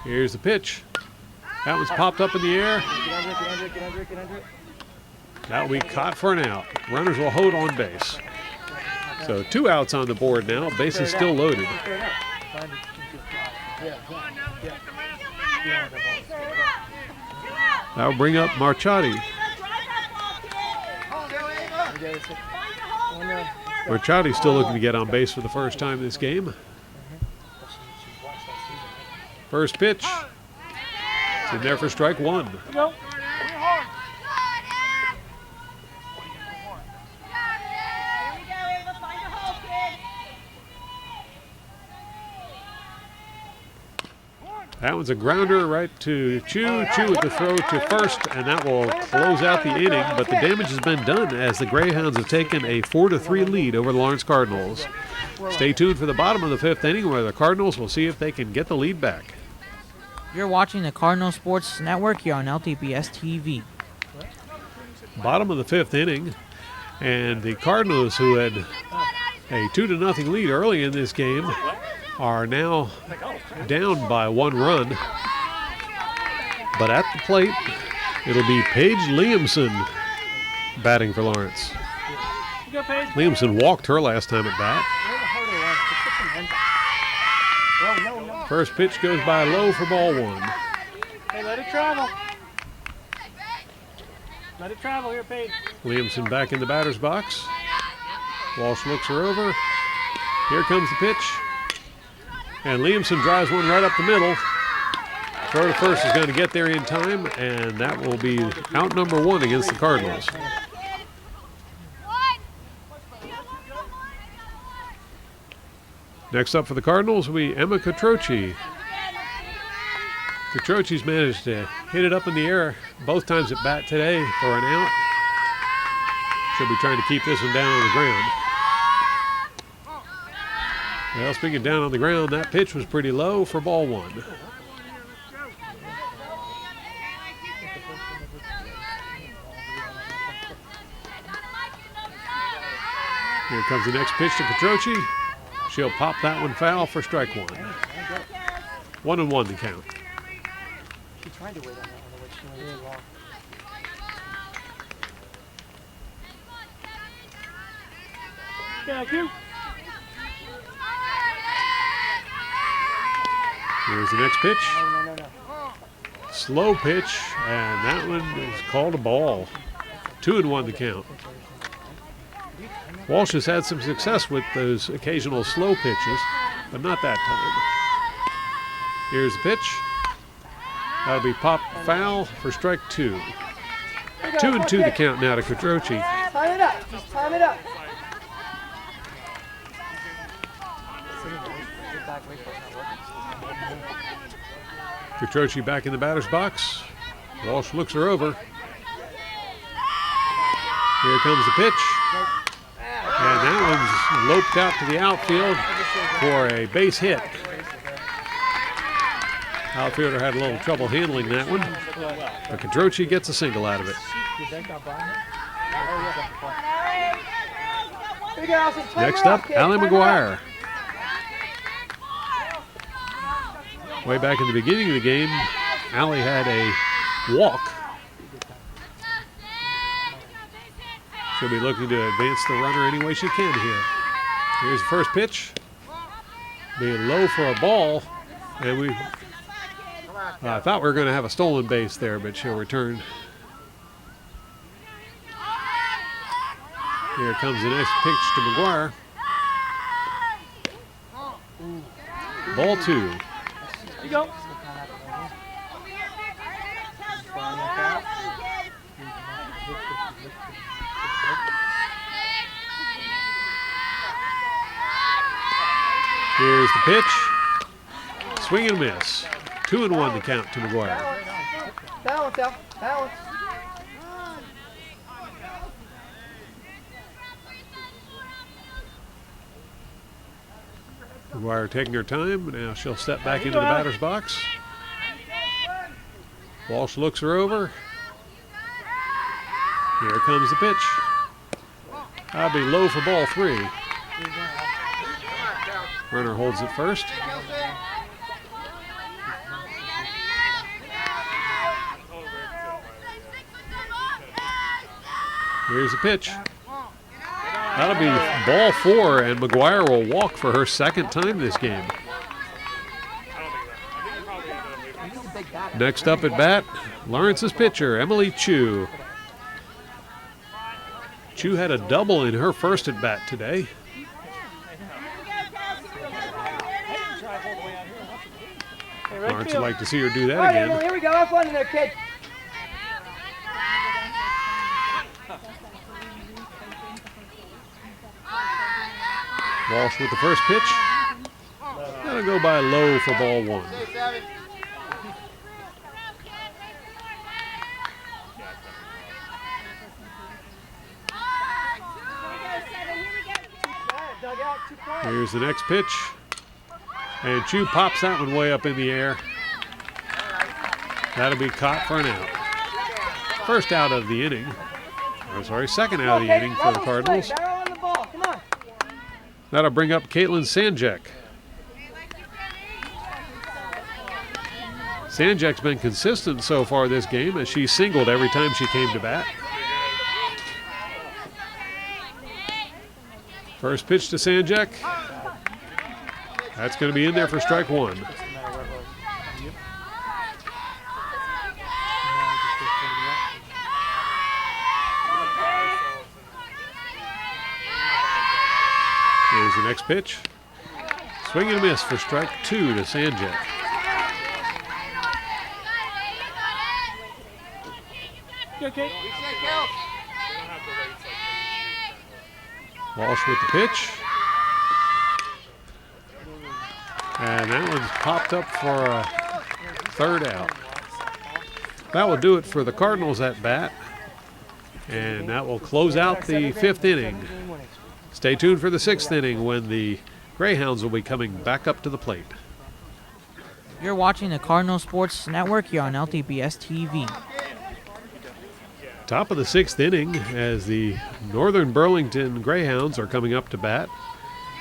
Here's the pitch. That one's popped up in the air. That will be caught for an out. Runners will hold on base. So 2 outs on the board now. Bases still loaded. That will bring up Marchotti. Marchotti's still looking to get on base for the first time this game. First pitch. It's in there for strike 1. That one's a grounder right to Chu. Chu with the throw to first, and that will close out the inning. But the damage has been done as the Greyhounds have taken a 4-3 lead over the Lawrence Cardinals. Stay tuned for the bottom of the 5th inning where the Cardinals will see if they can get the lead back. You're watching the Cardinal Sports Network here on LTPS TV. Bottom of the 5th inning, and the Cardinals, who had a 2-0 lead early in this game, are now down by 1 run. But at the plate, it'll be Paige Liamson batting for Lawrence. Liamson walked her last time at bat. First pitch goes by low for ball 1. Hey, let it travel. Let it travel here, Paige. Liamson back in the batter's box. Walsh looks her over. Here comes the pitch. And Liamson drives one right up the middle. Throw to first is going to get there in time, and that will be out number 1 against the Cardinals. Next up for the Cardinals will be Emma Catroci. Catroci's managed to hit it up in the air both times at bat today for an out. She'll be trying to keep this one down on the ground. Well, speaking down on the ground, that pitch was pretty low for ball 1. Here comes the next pitch to Catroci. She'll pop that one foul for strike 1. 1-1 the count. She tried to wait on that one, but she went really long. Thank you. Here's the next pitch. No. Slow pitch, and that one is called a ball. 2-1 the count. Walsh has had some success with those occasional slow pitches, but not that time. Here's the pitch. That'll be popped foul for strike 2. 2-2 the count now to Catroci. Time it up. Just time it up. Catroci back in the batter's box. Walsh looks her over. Here comes the pitch. And that one's loped out to the outfield for a base hit. Outfielder had a little trouble handling that one, but Catroci gets a single out of it. Next up, Allie McGuire. Way back in the beginning of the game, Allie had a walk. She'll be looking to advance the runner any way she can here. Here's the first pitch. Being low for a ball. And I thought we were going to have a stolen base there, but she'll return. Here comes the next pitch to McGuire. Ball 2. Here you go. Here's the pitch. Swing and miss. 2-1 the count to McGuire. Balance, Al. Balance. McGuire taking her time. Now she'll step back into the batter's box. Walsh looks her over. Here comes the pitch. That'll be low for ball 3. Runner holds it first. Here's the pitch. That'll be ball 4, and McGuire will walk for her second time this game. Next up at bat, Lawrence's pitcher, Emily Chu. Chu had a double in her first at bat today. Lawrence would like to see her do that All right, again. Emily, here we go. Have fun in there, kid. Walsh with the first pitch. That'll go by low for ball 1. Here's the next pitch. And Chu pops that one way up in the air. That'll be caught for an out. First out of the inning. Or sorry, second out of the inning for the Cardinals. Barrel on the ball. Come on. That'll bring up Caitlin Sanjek. Sanjek's been consistent so far this game as she singled every time she came to bat. First pitch to Sanjek. That's going to be in there for strike 1. Here's the next pitch. Swing and a miss for strike 2 to Sanjek. Okay. Walsh with the pitch. And that one's popped up for a third out. That will do it for the Cardinals at bat. And that will close out the 5th inning. Stay tuned for the 6th inning when the Greyhounds will be coming back up to the plate. You're watching the Cardinal Sports Network here on LTBS TV. Top of the 6th inning as the Northern Burlington Greyhounds are coming up to bat.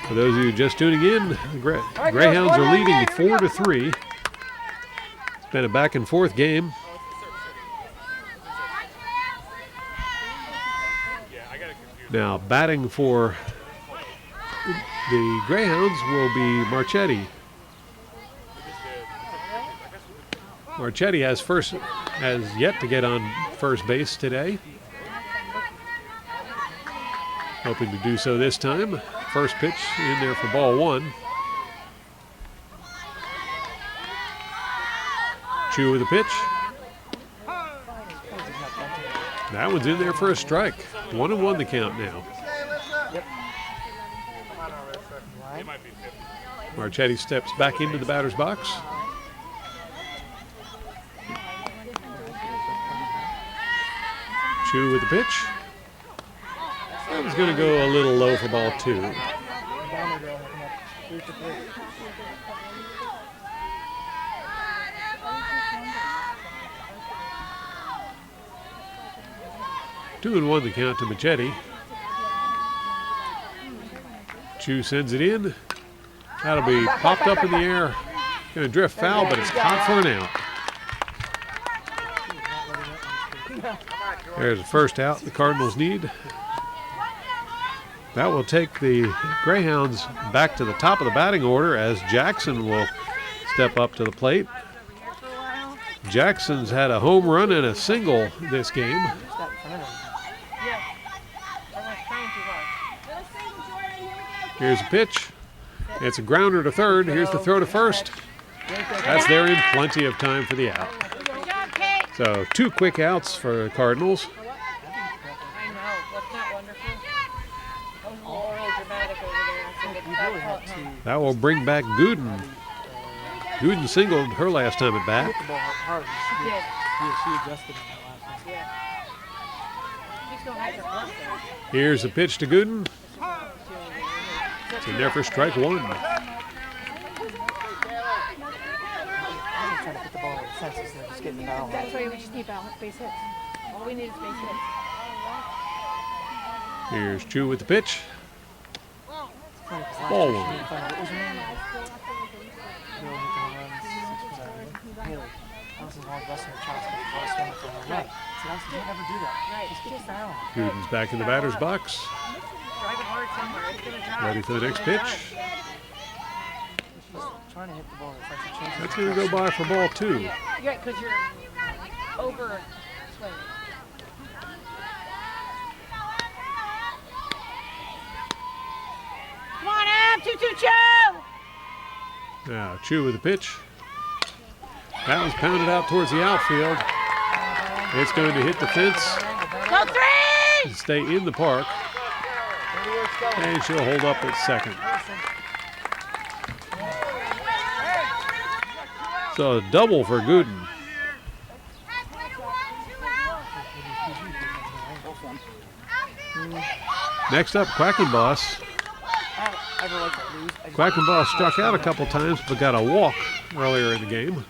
For those of you just tuning in, the Greyhounds are leading 4-3. It's been a back and forth game. Now batting for the Greyhounds will be Marchetti. Marchetti has yet to get on first base today. Hoping to do so this time. First pitch in there for ball 1. Chu with the pitch. That one's in there for a strike. 1-1 the count now. Marchetti steps back into the batter's box. Chu with the pitch. That was going to go a little low for ball 2. Two and 1 the count to Marchetti. Chu sends it in. That'll be popped up in the air. Going to drift foul, but it's caught for an out. There's the first out the Cardinals need. That will take the Greyhounds back to the top of the batting order as Jackson will step up to the plate. Jackson's had a home run and a single this game. Here's a pitch. It's a grounder to third. Here's the throw to first. That's there in plenty of time for the out. So 2 quick outs for the Cardinals. That will bring back Gooden. Gooden singled her last time at bat. Here's a pitch to Gooden. It's in there for strike 1. That's why we just need base hits. All we need is base hits. Here's Chu with the pitch. Ball one. Gooden's back in the batter's box. Ready for the next pitch. That's going to go by for ball two. Yeah, because you're over swinging. Come on, Ab, 2-2 Chu! Now Chu with the pitch. That was pounded out towards the outfield. It's going to hit the fence Go 3! and stay in the park. And she'll hold up at second. So a double for Gooden. Next up, Quackenboss. Quackenboss struck out a couple times, but got a walk earlier in the game.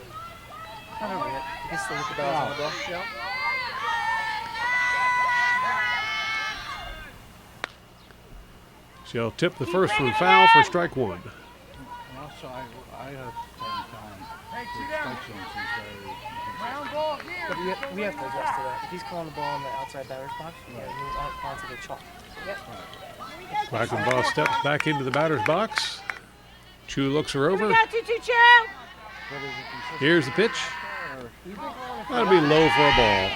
She'll tip the first one foul for strike one. Also, I have time But we have to adjust to that. If he's calling the ball in the outside batter's box, we gotta move onto the chalk. Quackenboss steps back into the batter's box. Chu looks her over. We got 2-2 Chu! Here's the pitch. That'll be low for a ball.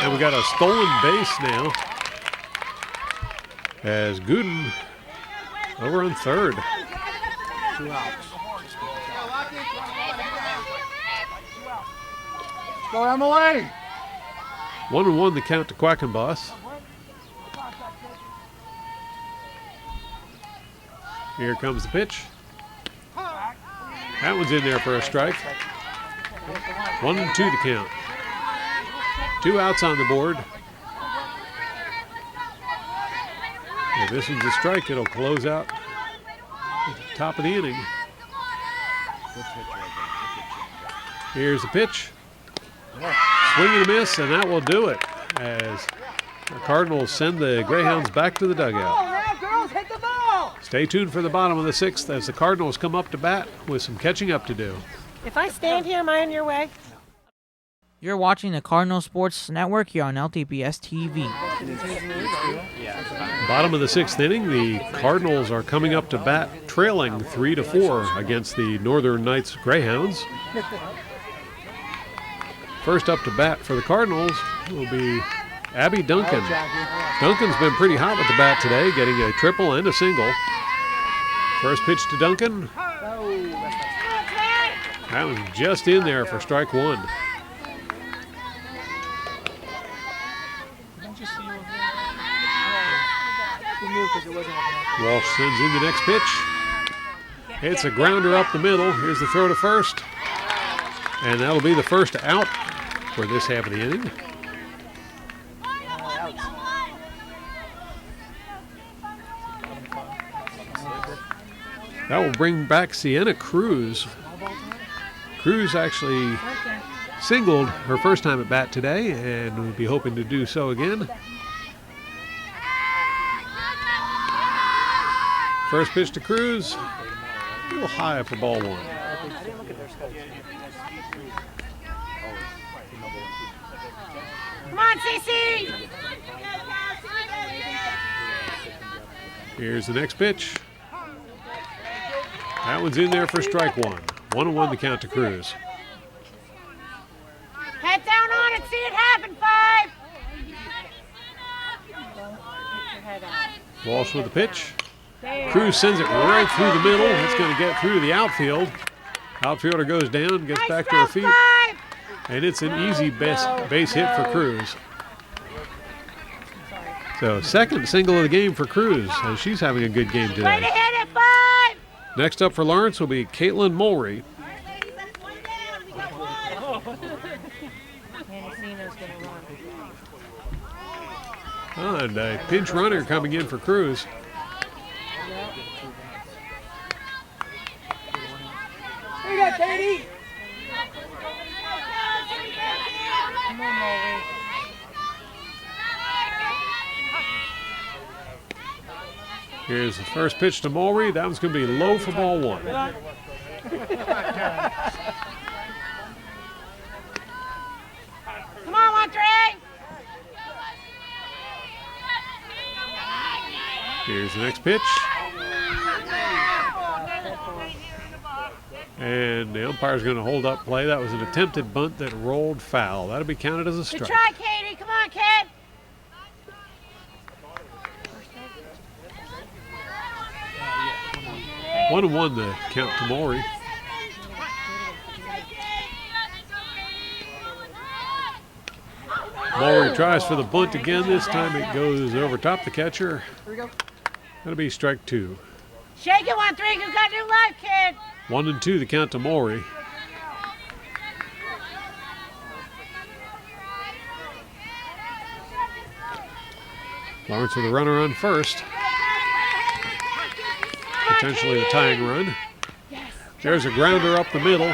And we got a stolen base now. As Gooden over on third. 2 outs. Go Emily! 1-1 the count to Quackenboss. Here comes the pitch. That one's in there for a strike. 1-2 the count. 2 outs on the board. If this one's a strike, it'll close out at the top of the inning. Here's the pitch. Swing and a miss, and that will do it as the Cardinals send the Greyhounds back to the dugout. Now, girls, hit the ball! Stay tuned for the bottom of the sixth as the Cardinals come up to bat with some catching up to do. If I stand here, am I in your way? You're watching the Cardinal Sports Network here on LTPS TV. Bottom of the sixth inning, the Cardinals are coming up to bat trailing 3-4 against the Northern Knights Greyhounds. First up to bat for the Cardinals will be Abby Duncan. Duncan's been pretty hot with the bat today, getting a triple and a single. First pitch to Duncan. That was just in there for strike one. Walsh sends in the next pitch. It's a grounder up the middle. Here's the throw to first. And that'll be the first out for this half of the inning. That will bring back Sienna Cruz. Cruz actually singled her first time at bat today and will be hoping to do so again. First pitch to Cruz, a little high for ball one. Come on, Cece! Here's the next pitch. That one's in there for strike one. 1-1 the count to Cruz. Head down on it, see it happen, 5! Walsh with the pitch. Cruz sends it right through the middle. It's going to get through the outfield. Outfielder goes down, gets back to her feet. And it's an easy base hit for Cruz. So second single of the game for Cruz, as she's having a good game Way to today. hit it, 5! Next up for Lawrence will be Caitlin Mulry. And a pinch runner coming in for Cruz. Here you go, Katie! Come on, Mulry. Here's the first pitch to Mulry. That one's going to be low for ball one. Come on, 1-3. Here's the next pitch. And the umpire's going to hold up play. That was an attempted bunt that rolled foul. That'll be counted as a Good strike. try, Katie. Come on, kid. One and one the count to Mulry. Mulry tries for the bunt again. This time it goes over top the catcher. That'll be strike two. Shake it, 1-3. You got new life, kid. 1-2 the count to Mulry. Lawrence with a runner on first. Potentially the tying run. There's a grounder up the middle.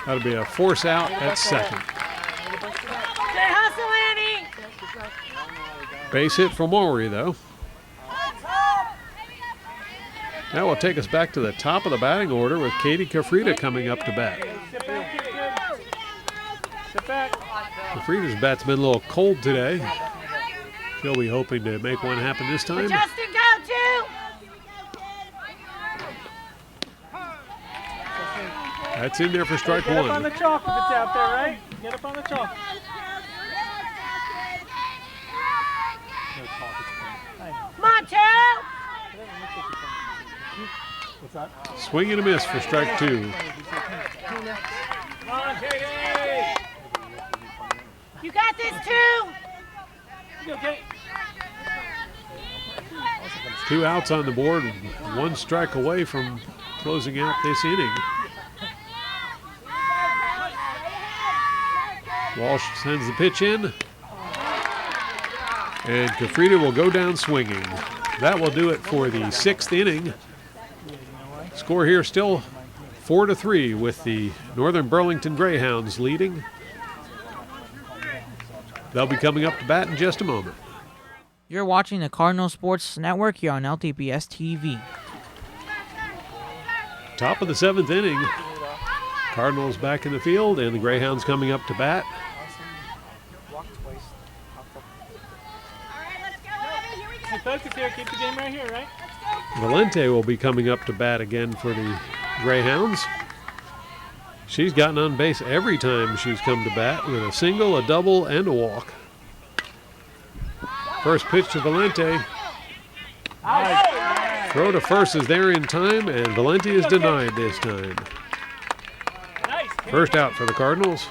That'll be a force out at second. Good hustle, Annie. Base hit for Mulry, though. That will take us back to the top of the batting order with Katie Kafrida coming up to bat. Sit back, kid. Sit back. Kafrida's bat's been a little cold today. She'll be hoping to make one happen this time. Justin, go, 2. That's in there for strike Get up on the one. chalk if it's out there, right? Get up on the chalk. Come on, 2. What's that? Swing and a miss for strike two. Come on, Katie! You got this, 2. You okay? Two outs on the board, one strike away from closing out this inning. Walsh sends the pitch in. And Kafrida will go down swinging. That will do it for the sixth inning. Score here still 4-3 with the Northern Burlington Greyhounds leading. They'll be coming up to bat in just a moment. You're watching the Cardinal Sports Network here on LTPS TV. Top of the seventh inning. Cardinals back in the field and the Greyhounds coming up to bat. Hey, focus here. Keep the game right here, right? Valente will be coming up to bat again for the Greyhounds. She's gotten on base every time she's come to bat with a single, a double, and a walk. First pitch to Valente. Throw to first is there in time, and Valente is denied this time. First out for the Cardinals.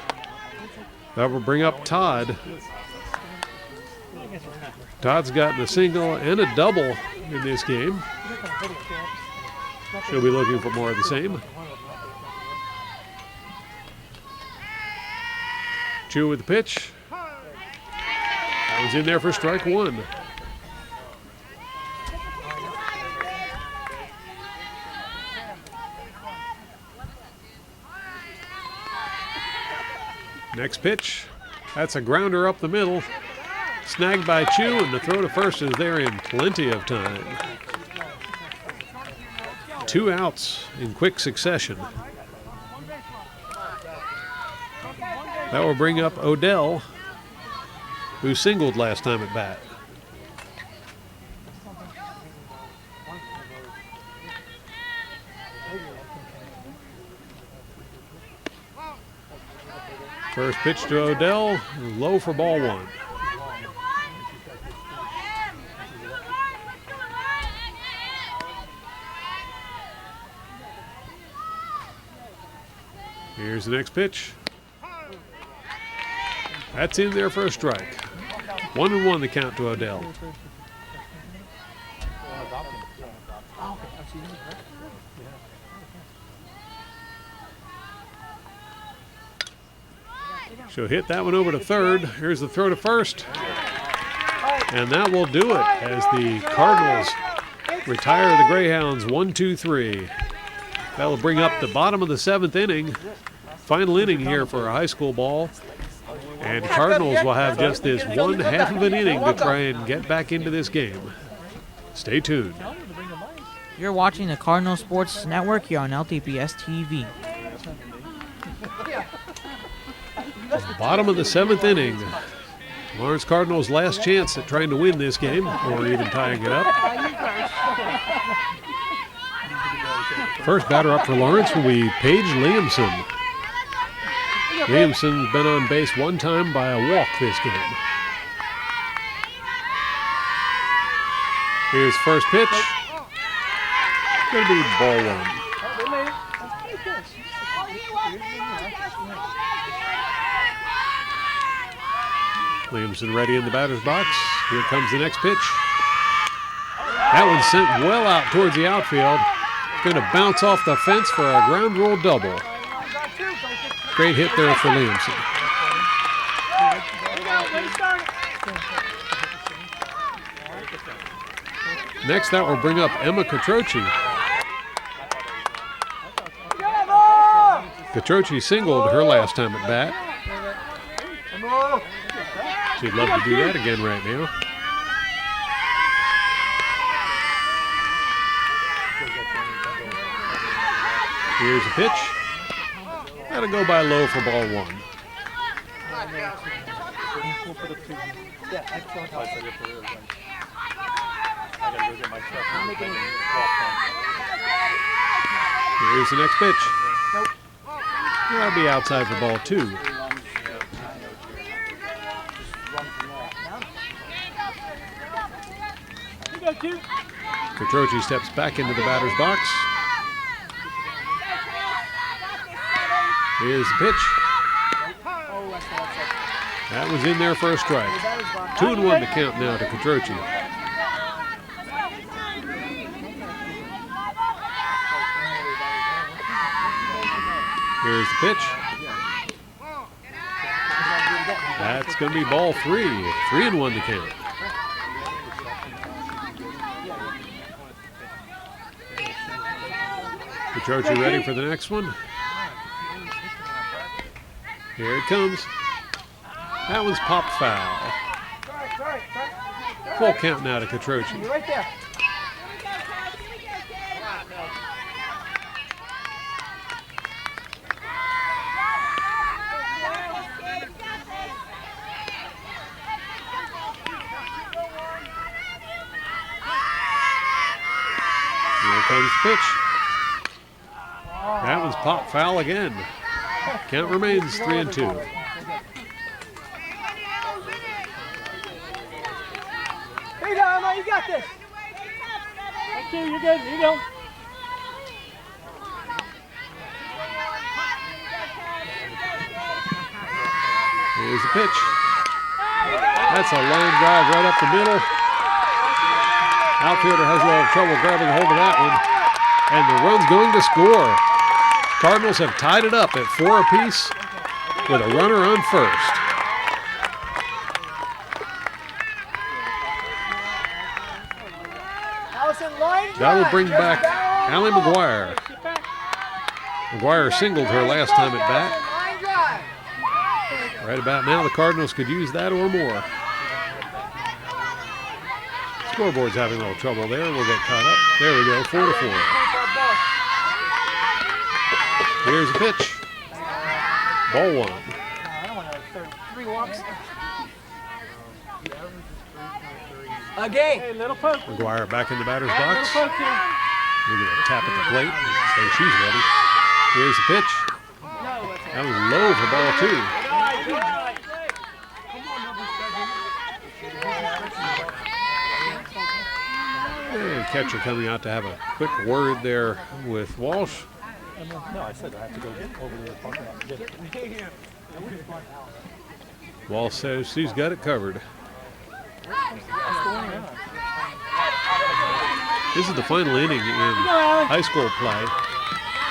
That will bring up Todd. Todd's gotten a single and a double in this game. She'll be looking for more of the same. Chu with the pitch. That one's in there for strike one. Next pitch. That's a grounder up the middle. Snagged by Chu, and the throw to first is there in plenty of time. Two outs in quick succession. That will bring up Odell, who singled last time at bat. First pitch to Odell, low for ball one. Here's the next pitch. That's in there for a strike. 1-1 the count to Odell. She'll hit that one over to third. Here's the throw to first. And that will do it as the Cardinals retire the Greyhounds 1-2-3. That will bring up the bottom of the seventh inning. Final inning here for a high school ball. And Cardinals will have just this one half of an inning to try and get back into this game. Stay tuned. Tell them to bring the mic. You're watching the Cardinal Sports Network here on LTPS TV. Bottom of the 7th inning. Lawrence Cardinals' last chance at trying to win this game, or even tying it up. First batter up for Lawrence will be Paige Liamson. Liamson's been on base one time by a walk this game. Here's first pitch. Going to be ball 1. Williamson ready in the batter's box. Here comes the next pitch. That one's sent well out towards the outfield. Going to bounce off the fence for a ground rule double. Great hit there for Williamson. Next, that will bring up Emma Catroci. Catroci singled her last time at bat. She'd love to do that again right now. Here's a pitch. That'll go by low for ball 1. Here's the next pitch. That'll be outside for ball 2. Catroci steps back into the batter's box. Here's the pitch. That was in there for a strike. 2-1 to count now to Catroci. Here's the pitch. That's going to be ball 3. 3-1 to count. Catroci ready for the next one. Here it comes. That one's popped foul. Full count now to Catroci. Right there. Here comes the pitch. That one's popped foul again. Count remains 3-2. Here you go, Emma, you got this. Okay, you're good. Here you go. Here's the pitch. That's a line drive right up the middle. Outfielder has a little trouble grabbing hold of that one. And the run's going to score. Cardinals have tied it up at 4 apiece with a runner on first. That will bring back Allie McGuire. McGuire singled her last time at bat. Right about now, the Cardinals could use that or more. Scoreboard's having a little trouble there. We'll get caught up. There we go, 4-4. Here's a pitch. Ball 1. I don't want to throw 3 walks. Again. Hey, little poke. McGuire back in the batter's Little box. poke here. We're going to tap at the plate and say she's ready. Here's the pitch. That was low for ball 2. And catcher coming out to have a quick word there with Walsh. No, I said I have to go get over to the parking lot and get it. Walsh says she's got it covered. This is the final inning in high school play.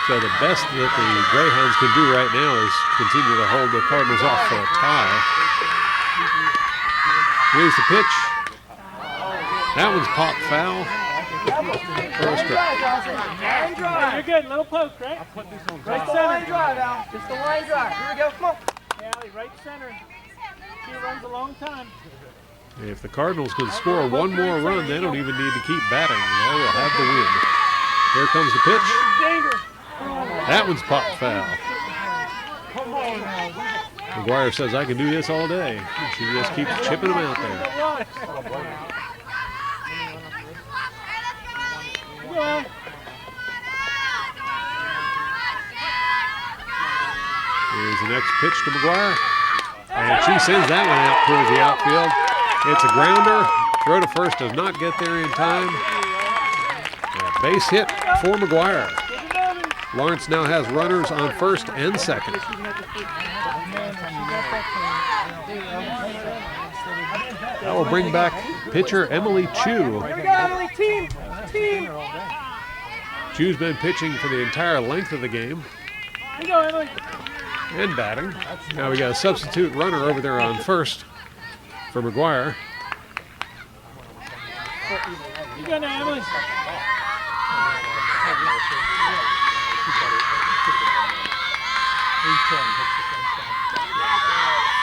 So the best that the Greyhounds can do right now is continue to hold the Cardinals off for a tie. Here's the pitch. That one's popped foul. For a strike. Line drive. You're good. Little poke, right? Right Just the line center. drive, Al. Just the line drive. Here we go. Come on. Hey, Allie, right center. She runs a long time. If the Cardinals can score one more run, they don't even need to keep batting. They will have the win. Here comes the pitch. That one's popped foul. McGuire says, I can do this all day. She just keeps chipping them out there. Here's the next pitch to McGuire. And she sends that one out towards the outfield. It's a grounder. Throw to first does not get there in time. A base hit for McGuire. Lawrence now has runners on first and second. That will bring back pitcher Emily Chu. Here we go, Emily. Team. Team. Chu's been pitching for the entire length of the game. Here you go, Emily. And batting. Now we got a substitute runner over there on first for McGuire. You go now, Emily.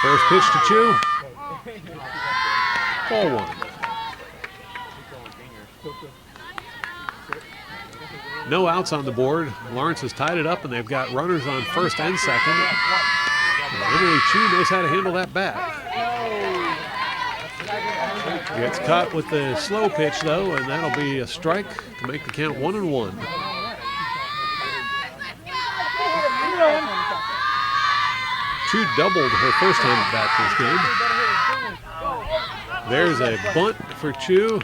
First pitch to Chu. Ball one. No outs on the board. Lawrence has tied it up, and they've got runners on first and second. Emily Chu knows how to handle that bat. Gets caught with the slow pitch, though, and that'll be a strike to make the count 1-1. Chu doubled her first time at bat this game. There's a bunt for Chu.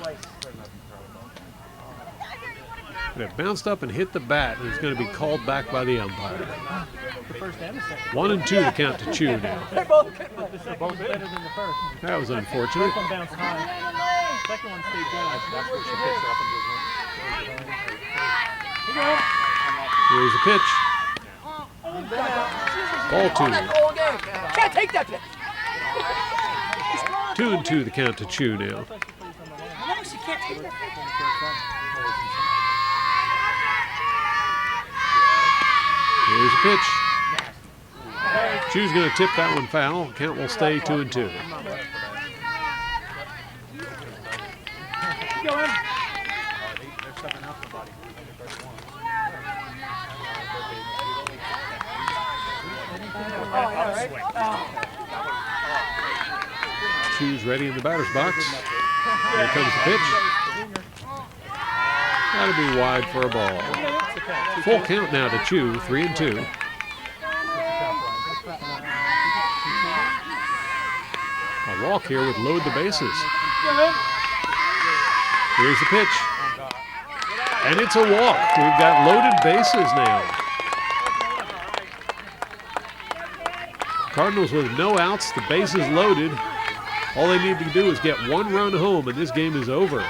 And it bounced up and hit the bat, and it's going to be called back by the umpire. 1-2 to count to Chu now. They're both better than the first. That was unfortunate. First one bounced high. Second one stayed down. That's where she picks Here's up and a pitch. Ball 2. Can't take that pitch. 2-2 the count to Chu now. No, she can't take that pitch. Here's a pitch. Chu's going to tip that one foul. Count will stay 2-2. Chu's ready in the batter's box. Here comes the pitch. That'll be wide for a ball. Full count now to Chu, 3-2. A walk here would load the bases. Here's the pitch. And it's a walk. We've got loaded bases now. Cardinals with no outs, the bases loaded. All they need to do is get one run home, and this game is over.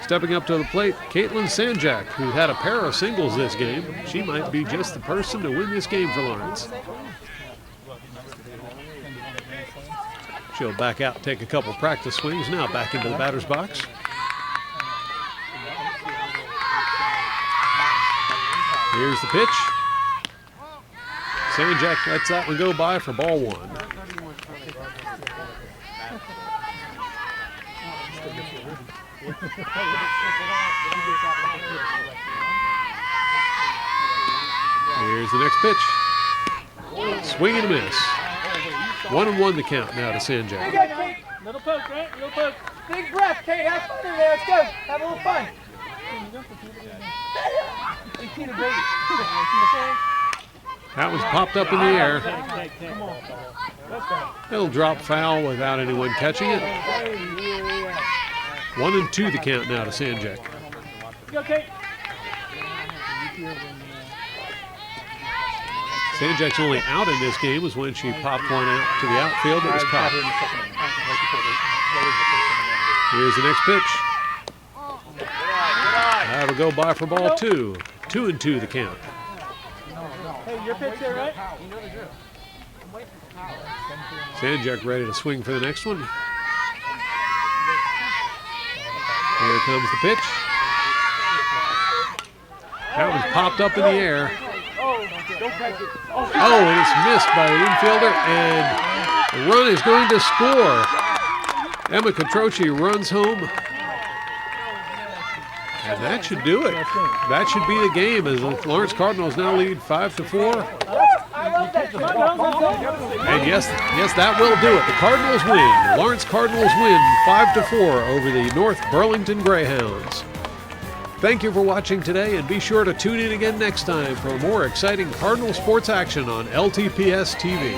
Stepping up to the plate, Caitlin Sanjak, who had a pair of singles this game. She might be just the person to win this game for Lawrence. She'll back out, take a couple practice swings. Now back into the batter's box. Here's the pitch. Sanjak lets that one go by for ball 1. Here's the next pitch. Swing and a miss. 1-1 the count now to Sanjak. Little poke, right? Little poke. Big breath, Kate. Have fun in there. Let's go. Have a little fun. That was popped up in the air. It'll drop foul without anyone catching it. 1-2 the count now to Sanjak. Go, Kate. Sanjak's only out in this game was when she popped one out to the outfield that was caught. Here's the next pitch. That'll go by for ball 2. 2-2 the count. Hey, your pitch there, right? Sanjak ready to swing for the next one. Here comes the pitch. That was popped up in the air. Oh, and it's missed by the infielder, and the run is going to score. Emma Catroci runs home. And that should do it. That should be the game as the Lawrence Cardinals now lead 5-4. And yes, that will do it. The Cardinals win. The Lawrence Cardinals win 5-4 over the North Burlington Greyhounds. Thank you for watching today, and be sure to tune in again next time for more exciting Cardinal sports action on LTPS TV.